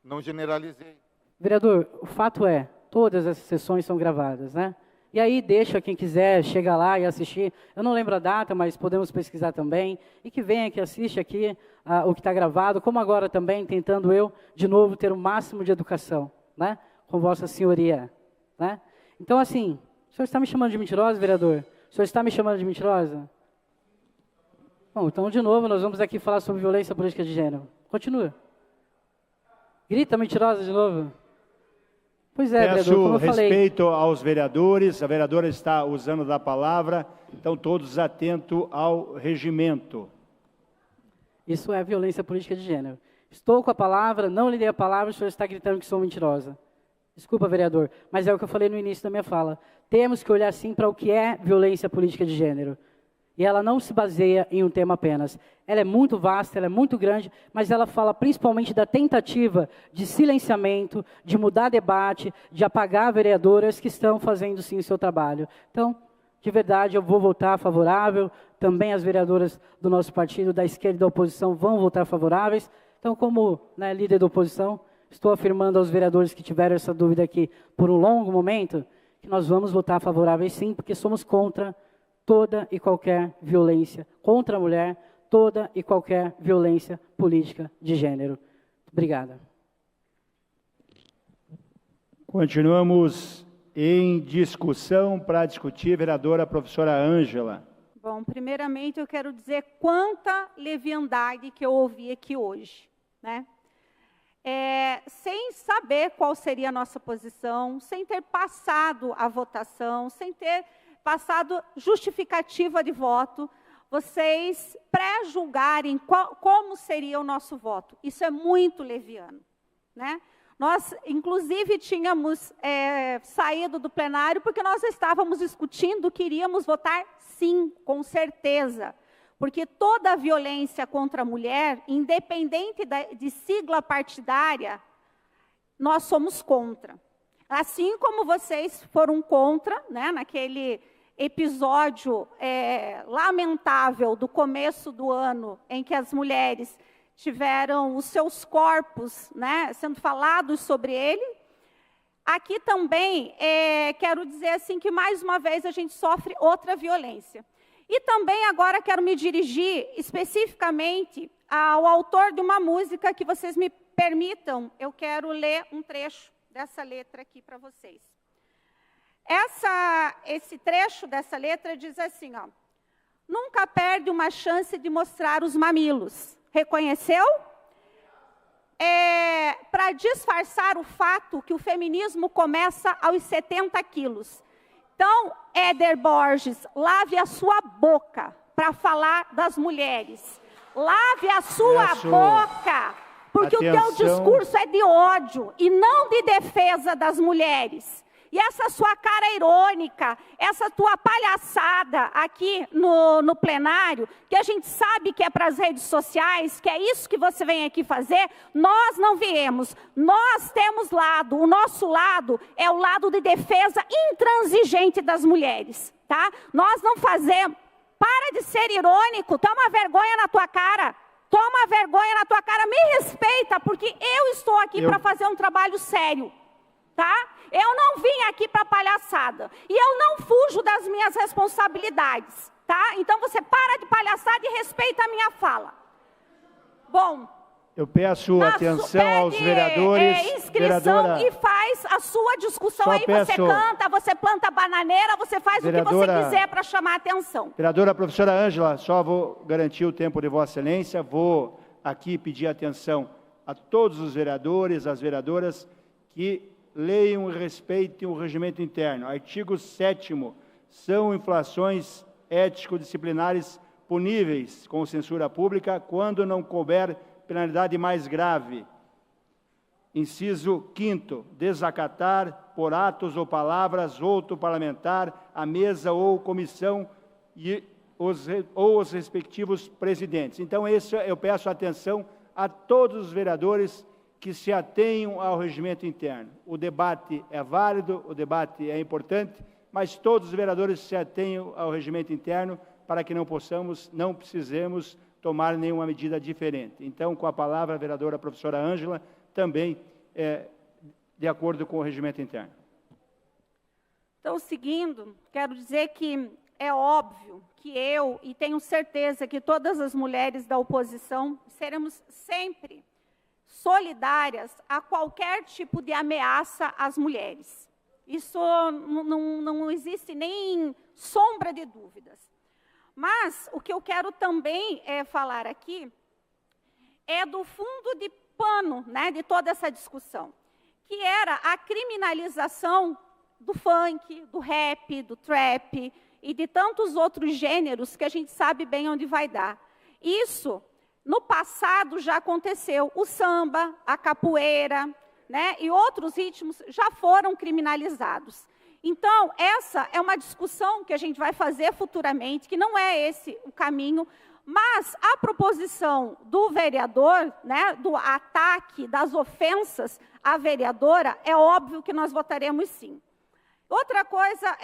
Não generalizei. Vereador, o fato é, todas essas sessões são gravadas, né? E aí deixa quem quiser chegar lá e assistir. Eu não lembro a data, mas podemos pesquisar também. E que venha, que assiste aqui o que está gravado, como agora também, tentando eu, de novo, ter o máximo de educação, né? Com Vossa Senhoria, né? Então, assim, o senhor está me chamando de mentirosa, vereador? O senhor está me chamando de mentirosa? Bom, então, de novo, nós vamos aqui falar sobre violência política de gênero. Continua. Grita mentirosa de novo. Pois é, Peço vereador, como eu falei. Respeito aos vereadores, a vereadora está usando da palavra, então todos atentos ao regimento. Isso é violência política de gênero. Estou com a palavra, não lhe dei a palavra, o senhor está gritando que sou mentirosa. Desculpa, vereador, mas é o que eu falei no início da minha fala. Temos que olhar sim para o que é violência política de gênero. E ela não se baseia em um tema apenas. Ela é muito vasta, ela é muito grande, mas ela fala principalmente da tentativa de silenciamento, de mudar debate, de apagar vereadoras que estão fazendo sim o seu trabalho. Então, de verdade, eu vou votar favorável. Também as vereadoras do nosso partido, da esquerda e da oposição, vão votar favoráveis. Então, como líder da oposição, estou afirmando aos vereadores que tiveram essa dúvida aqui por um longo momento, que nós vamos votar favoráveis sim, porque somos contra toda e qualquer violência contra a mulher, toda e qualquer violência política de gênero. Obrigada. Continuamos em discussão para discutir, vereadora professora Ângela. Bom, primeiramente eu quero dizer quanta leviandade que eu ouvi aqui hoje, né? Sem saber qual seria a nossa posição, sem ter passado a votação, sem ter passado justificativa de voto, vocês pré-julgarem como seria o nosso voto. Isso é muito leviano, né? Nós, inclusive, tínhamos saído do plenário porque nós estávamos discutindo que iríamos votar sim, com certeza. Porque toda a violência contra a mulher, independente de sigla partidária, nós somos contra. Assim como vocês foram contra, né, naquele episódio lamentável do começo do ano, em que as mulheres tiveram os seus corpos, né, sendo falados sobre ele. Aqui também quero dizer assim que mais uma vez a gente sofre outra violência. E também agora quero me dirigir especificamente ao autor de uma música que vocês me permitam, eu quero ler um trecho dessa letra aqui para vocês. Esse trecho dessa letra diz assim, ó: nunca perde uma chance de mostrar os mamilos. Reconheceu? Para disfarçar o fato que o feminismo começa aos 70 quilos. Então, Eder Borges, lave a sua boca para falar das mulheres. Lave a sua boca, porque Atenção. o teu discurso é de ódio e não de defesa das mulheres. E essa sua cara irônica, essa tua palhaçada aqui no plenário, que a gente sabe que é para as redes sociais, que é isso que você vem aqui fazer, nós não viemos. Nós temos lado, o nosso lado é o lado de defesa intransigente das mulheres, tá? Nós não fazemos... Para de ser irônico, toma vergonha na tua cara. Toma vergonha na tua cara, me respeita, porque eu estou aqui para fazer um trabalho sério, tá? Eu não vim aqui para palhaçada. E eu não fujo das minhas responsabilidades, tá? Então você para de palhaçada e respeita a minha fala. Bom... Eu peço atenção aos vereadores. Inscrição e faz a sua discussão aí. Você canta, você planta bananeira, você faz o que você quiser para chamar a atenção. Vereadora professora Ângela, só vou garantir o tempo de Vossa Excelência. Vou aqui pedir atenção a todos os vereadores, as vereadoras, que leiam e respeitem o regimento interno. Artigo 7º, são infrações ético-disciplinares puníveis com censura pública quando não couber penalidade mais grave. Inciso 5º, desacatar por atos ou palavras outro parlamentar, a mesa ou comissão ou os respectivos presidentes. Então, eu peço atenção a todos os vereadores que se atenham ao regimento interno. O debate é válido, o debate é importante, mas todos os vereadores se atenham ao regimento interno para que não precisemos tomar nenhuma medida diferente. Então, com a palavra, a vereadora professora Ângela, também de acordo com o regimento interno. Então, seguindo, quero dizer que é óbvio que eu, e tenho certeza que todas as mulheres da oposição, seremos sempre solidárias a qualquer tipo de ameaça às mulheres. Isso não existe nem sombra de dúvidas. Mas o que eu quero também falar aqui é do fundo de pano, né, de toda essa discussão, que era a criminalização do funk, do rap, do trap e de tantos outros gêneros que a gente sabe bem onde vai dar. Isso, no passado, já aconteceu. O samba, a capoeira, né, e outros ritmos já foram criminalizados. Então, essa é uma discussão que a gente vai fazer futuramente, que não é esse o caminho, mas a proposição do vereador, né, do ataque, das ofensas à vereadora, é óbvio que nós votaremos sim. Outra coisa,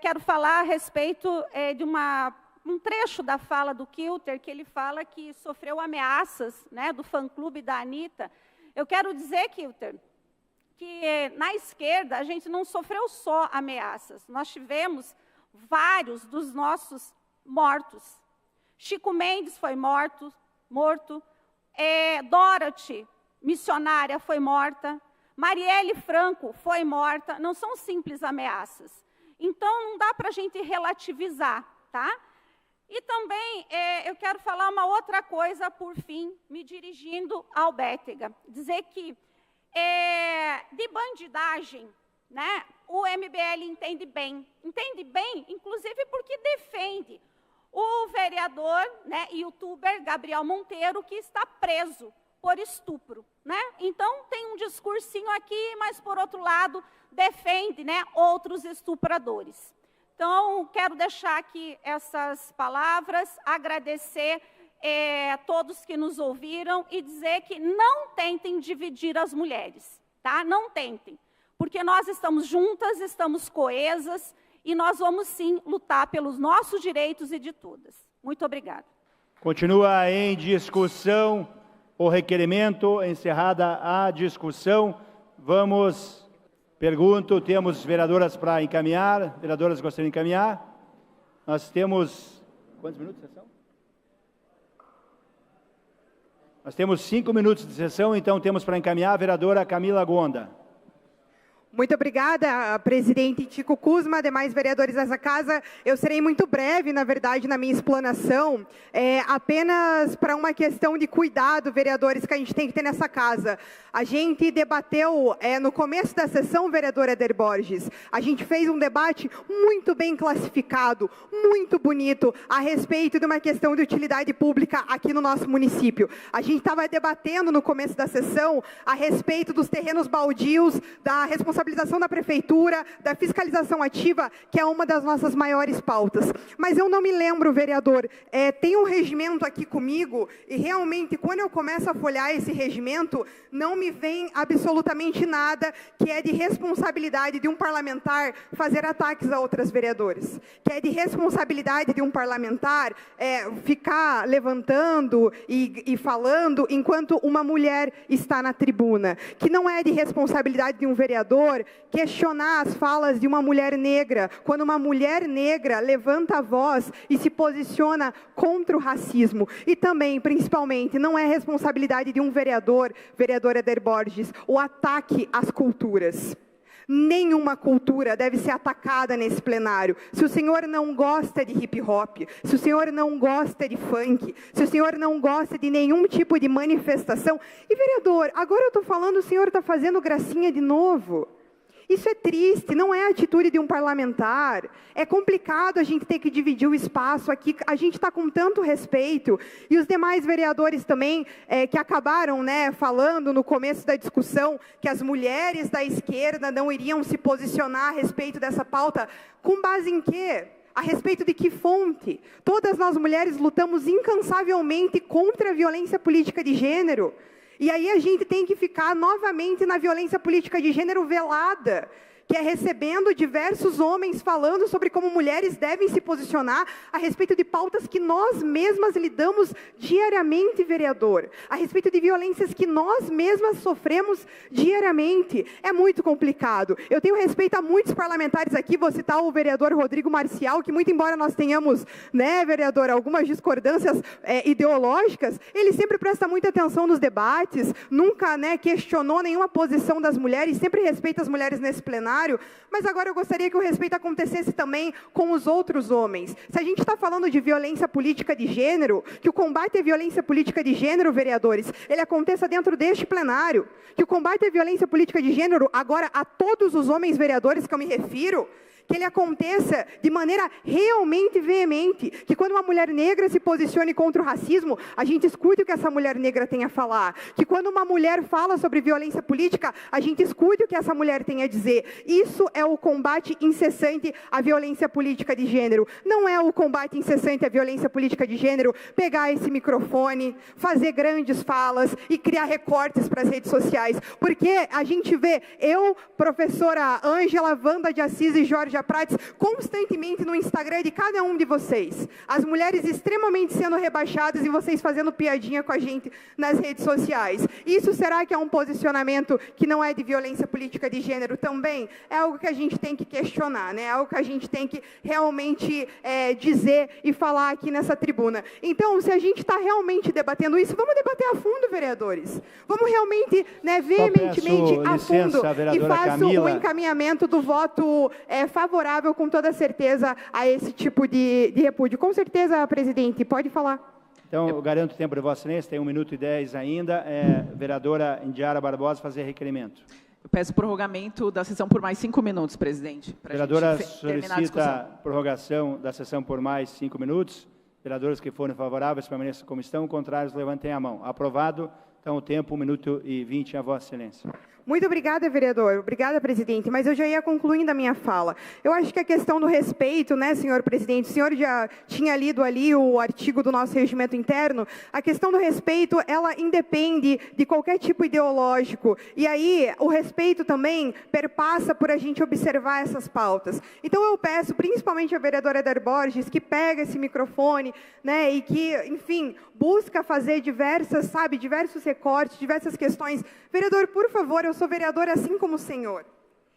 quero falar a respeito de um trecho da fala do Kilter, que ele fala que sofreu ameaças, né, do fã-clube da Anitta. Eu quero dizer, Kilter, que na esquerda a gente não sofreu só ameaças, nós tivemos vários dos nossos mortos. Chico Mendes foi morto, Dorothy, missionária, foi morta, Marielle Franco foi morta, não são simples ameaças. Então, não dá para a gente relativizar, tá? E também eu quero falar uma outra coisa, por fim, me dirigindo ao Bétega, dizer que de bandidagem, né, o MBL entende bem, inclusive porque defende o vereador, né, youtuber Gabriel Monteiro, que está preso por estupro, né? Então tem um discursinho aqui, mas por outro lado defende, né, outros estupradores. Então quero deixar aqui essas palavras, agradecer todos que nos ouviram e dizer que não tentem dividir as mulheres, tá? Não tentem, porque nós estamos juntas, estamos coesas e nós vamos sim lutar pelos nossos direitos e de todas. Muito obrigada. Continua em discussão o requerimento, encerrada a discussão. Pergunto, temos vereadoras para encaminhar? Vereadoras gostariam de encaminhar? Nós temos, quantos minutos de sessão? Nós temos 5 minutos de sessão, então temos para encaminhar a vereadora Camila Gonda. Muito obrigada, presidente Tico Kuzma, demais vereadores dessa casa. Eu serei muito breve, na verdade, na minha explanação, apenas para uma questão de cuidado, vereadores, que a gente tem que ter nessa casa. A gente debateu, no começo da sessão, vereador Eder Borges, a gente fez um debate muito bem classificado, muito bonito, a respeito de uma questão de utilidade pública aqui no nosso município. A gente estava debatendo no começo da sessão a respeito dos terrenos baldios, da responsabilidade responsabilização da prefeitura, da fiscalização ativa, que é uma das nossas maiores pautas. Mas eu não me lembro, vereador, tem um regimento aqui comigo, e realmente, quando eu começo a folhear esse regimento, não me vem absolutamente nada que é de responsabilidade de um parlamentar fazer ataques a outros vereadores, que é de responsabilidade de um parlamentar ficar levantando e falando enquanto uma mulher está na tribuna, que não é de responsabilidade de um vereador questionar as falas de uma mulher negra, quando uma mulher negra levanta a voz e se posiciona contra o racismo. E também, principalmente, não é responsabilidade de um vereador, vereador Eder Borges, o ataque às culturas. Nenhuma cultura deve ser atacada nesse plenário. Se o senhor não gosta de hip hop, se o senhor não gosta de funk, se o senhor não gosta de nenhum tipo de manifestação... E, vereador, agora eu estou falando, o senhor está fazendo gracinha de novo. Isso é triste, não é a atitude de um parlamentar. É complicado a gente ter que dividir o espaço aqui, a gente está com tanto respeito. E os demais vereadores também, que acabaram falando no começo da discussão, que as mulheres da esquerda não iriam se posicionar a respeito dessa pauta, com base em quê? A respeito de que fonte? Todas nós mulheres lutamos incansavelmente contra a violência política de gênero. E aí a gente tem que ficar novamente na violência política de gênero velada, que é recebendo diversos homens falando sobre como mulheres devem se posicionar a respeito de pautas que nós mesmas lidamos diariamente, vereador, a respeito de violências que nós mesmas sofremos diariamente. É muito complicado. Eu tenho respeito a muitos parlamentares aqui, vou citar o vereador Rodrigo Marcial, que muito embora nós tenhamos, vereador, algumas discordâncias ideológicas, ele sempre presta muita atenção nos debates, nunca questionou nenhuma posição das mulheres, sempre respeita as mulheres nesse plenário. Mas agora eu gostaria que o respeito acontecesse também com os outros homens. Se a gente está falando de violência política de gênero, que o combate à violência política de gênero, vereadores, ele aconteça dentro deste plenário. Que o combate à violência política de gênero, agora a todos os homens vereadores que eu me refiro, que ele aconteça de maneira realmente veemente, que quando uma mulher negra se posicione contra o racismo, a gente escute o que essa mulher negra tem a falar, que quando uma mulher fala sobre violência política, a gente escute o que essa mulher tem a dizer. Isso é o combate incessante à violência política de gênero. Não é o combate incessante à violência política de gênero pegar esse microfone, fazer grandes falas e criar recortes para as redes sociais, porque a gente vê professora Ângela, Wanda de Assis e Jorge Prates, constantemente no Instagram de cada um de vocês. As mulheres extremamente sendo rebaixadas e vocês fazendo piadinha com a gente nas redes sociais. Isso será que é um posicionamento que não é de violência política de gênero também? É algo que a gente tem que questionar, É algo que a gente tem que realmente dizer e falar aqui nessa tribuna. Então, se a gente está realmente debatendo isso, vamos debater a fundo, vereadores. Vamos realmente, veementemente a fundo e faço o encaminhamento do voto favorável, com toda certeza, a esse tipo de repúdio. Com certeza, presidente, pode falar. Então, eu garanto o tempo de Vossa Excelência, tem 1 minuto e 10 ainda. Vereadora Indiara Barbosa, fazer requerimento. Eu peço prorrogamento da sessão por mais 5 minutos, presidente. A vereadora solicita prorrogação da sessão por mais 5 minutos. Vereadores que forem favoráveis, permaneçam como estão. Contrários, levantem a mão. Aprovado. Então, o tempo, 1 minuto e 20 a Vossa Excelência. Muito obrigada, vereador. Obrigada, presidente. Mas eu já ia concluindo a minha fala. Eu acho que a questão do respeito, senhor presidente, o senhor já tinha lido ali o artigo do nosso regimento interno. A questão do respeito, ela independe de qualquer tipo ideológico. E aí, o respeito também perpassa por a gente observar essas pautas. Então, eu peço, principalmente a vereadora Eder Borges, que pega esse microfone, e que, enfim, busca fazer diversos recortes, diversas questões. Vereador, por favor, eu sou vereadora assim como o senhor.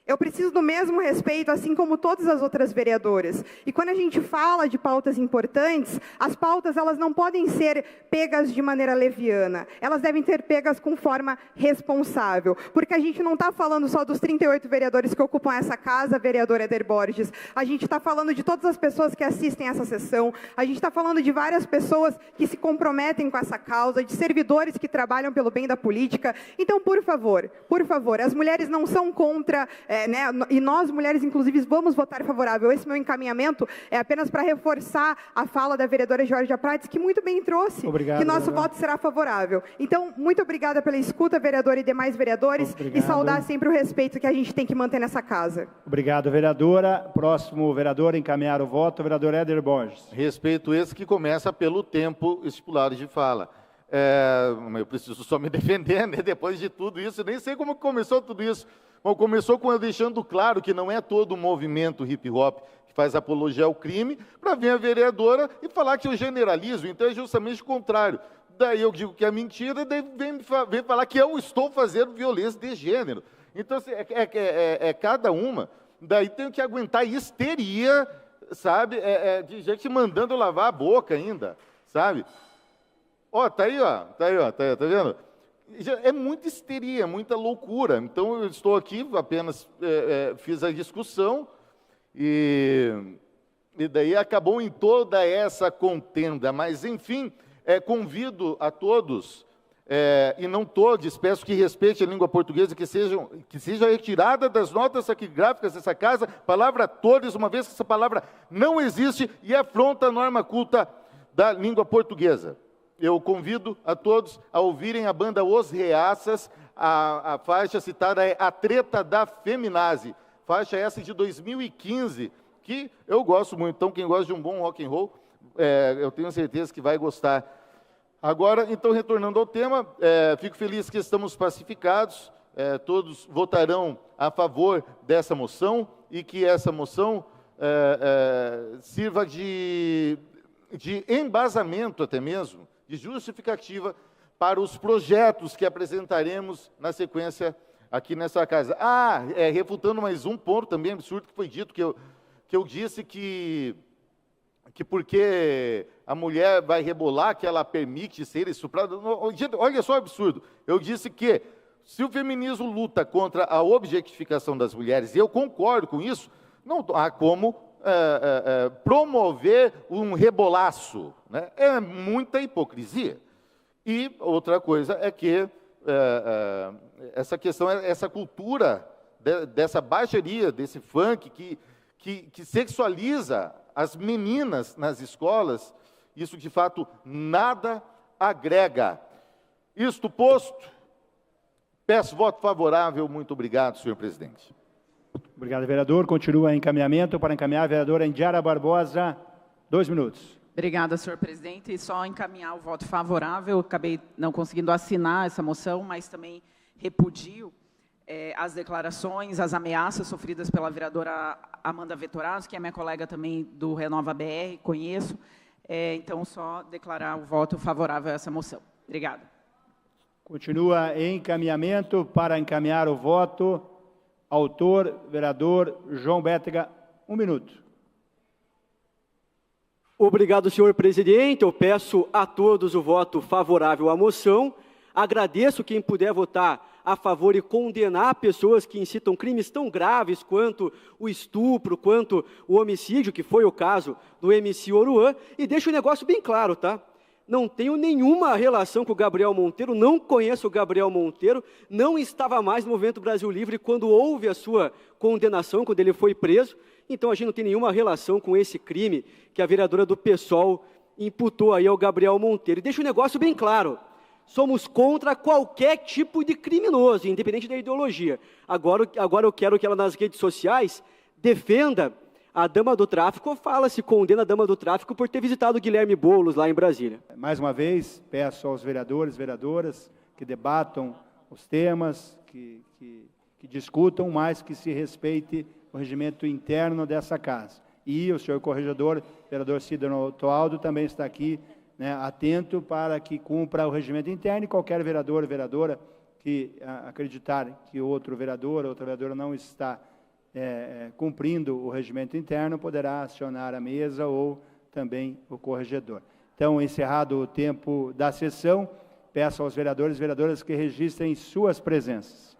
Eu preciso do mesmo respeito, assim como todas as outras vereadoras. E quando a gente fala de pautas importantes, as pautas elas não podem ser pegas de maneira leviana. Elas devem ser pegas com forma responsável. Porque a gente não está falando só dos 38 vereadores que ocupam essa casa, vereadora Eder Borges. A gente está falando de todas as pessoas que assistem essa sessão. A gente está falando de várias pessoas que se comprometem com essa causa, de servidores que trabalham pelo bem da política. Então, por favor, as mulheres não são contra né, e nós, mulheres, inclusive, vamos votar favorável. Esse meu encaminhamento é apenas para reforçar a fala da vereadora Georgia Prates, que muito bem trouxe, que nosso voto será favorável. Então, muito obrigada pela escuta, vereadora e demais vereadores, e saudar sempre o respeito que a gente tem que manter nessa casa. Obrigado, vereadora. Próximo vereador, encaminhar o voto, vereador Éder Borges. Respeito esse que começa pelo tempo estipulado de fala. Eu preciso só me defender, né? Depois de tudo isso, nem sei como começou tudo isso. Bom, começou com eu deixando claro que não é todo o movimento hip-hop que faz apologia ao crime, para vir a vereadora e falar que eu generalizo, então é justamente o contrário. Daí eu digo que é mentira, daí vem falar que eu estou fazendo violência de gênero. Então, é cada uma, daí tenho que aguentar histeria, sabe, de gente mandando eu lavar a boca ainda, sabe? Tá aí, tá vendo? É muita histeria, muita loucura. Então, eu estou aqui, apenas fiz a discussão e daí acabou em toda essa contenda. Mas, enfim, convido a todos, e não todos, peço que respeitem a língua portuguesa, que seja retirada das notas taquigráficas dessa casa, palavra todos, uma vez que essa palavra não existe e afronta a norma culta da língua portuguesa. Eu convido a todos a ouvirem a banda Os Reaças, a faixa citada é A Treta da Feminazi, faixa essa de 2015, que eu gosto muito. Então, quem gosta de um bom rock and roll, eu tenho certeza que vai gostar. Agora, então, retornando ao tema, fico feliz que estamos pacificados, todos votarão a favor dessa moção e que essa moção sirva de embasamento até mesmo, de justificativa para os projetos que apresentaremos na sequência aqui nessa casa. Refutando mais um ponto também absurdo que foi dito, que eu disse que porque a mulher vai rebolar, que ela permite ser estuprada. Olha só o absurdo. Eu disse que se o feminismo luta contra a objetificação das mulheres, e eu concordo com isso, não há como promover um rebolaço, né? É muita hipocrisia. E outra coisa é que essa questão, essa cultura dessa baixaria, desse funk que sexualiza as meninas nas escolas, isso de fato nada agrega. Isto posto, peço voto favorável. Muito obrigado, senhor presidente. Obrigado, vereador. Continua encaminhamento para encaminhar a vereadora Indiara Barbosa, 2 minutos. Obrigada, senhor presidente. E só encaminhar o voto favorável, acabei não conseguindo assinar essa moção, mas também repudio as declarações, as ameaças sofridas pela vereadora Amanda Vettorazzo, que é minha colega também do Renova BR, conheço. Então, só declarar o voto favorável a essa moção. Obrigada. Continua em encaminhamento para encaminhar o voto. Autor, vereador João Bétega, 1 minuto. Obrigado, senhor presidente. Eu peço a todos o voto favorável à moção. Agradeço quem puder votar a favor e condenar pessoas que incitam crimes tão graves quanto o estupro, quanto o homicídio, que foi o caso do MC Oruan. E deixo o negócio bem claro, tá? Não tenho nenhuma relação com o Gabriel Monteiro, não conheço o Gabriel Monteiro, não estava mais no Movimento Brasil Livre quando houve a sua condenação, quando ele foi preso. Então, a gente não tem nenhuma relação com esse crime que a vereadora do PSOL imputou aí ao Gabriel Monteiro. E deixa o negócio bem claro, somos contra qualquer tipo de criminoso, independente da ideologia. Agora eu quero que ela, nas redes sociais, defenda a dama do tráfico, condena a dama do tráfico por ter visitado o Guilherme Boulos lá em Brasília. Mais uma vez, peço aos vereadores e vereadoras que debatam os temas, que discutam, mas que se respeite o regimento interno dessa casa. E o senhor corregedor, vereador Cidro Toaldo, também está aqui, né, atento para que cumpra o regimento interno, e qualquer vereador ou vereadora que acreditar que outro vereador ou outra vereadora não está cumprindo o regimento interno, poderá acionar a mesa ou também o corregedor. Então, encerrado o tempo da sessão, peço aos vereadores e vereadoras que registrem suas presenças.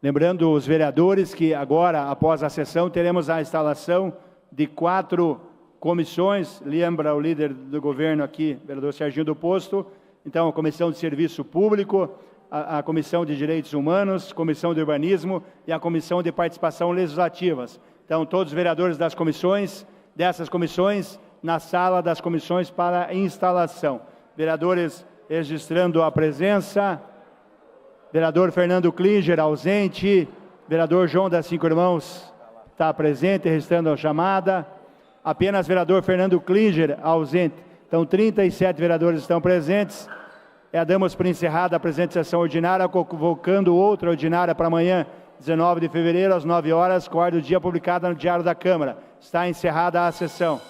Lembrando os vereadores que agora, após a sessão, teremos a instalação de 4 comissões, lembra o líder do governo aqui, vereador Serginho do Posto, então a Comissão de Serviço Público, a Comissão de Direitos Humanos, Comissão de Urbanismo e a Comissão de Participação Legislativas. Então, todos os vereadores dessas comissões, na sala das comissões para instalação. Vereadores registrando a presença, vereador Fernando Klinger, ausente, vereador João das Cinco Irmãos está presente, registrando a chamada, apenas vereador Fernando Klinger, ausente. Então, 37 vereadores estão presentes. Damos por encerrada a presente sessão ordinária, convocando outra ordinária para amanhã, 19 de fevereiro, às 9 horas, com a ordem do dia publicada no Diário da Câmara. Está encerrada a sessão.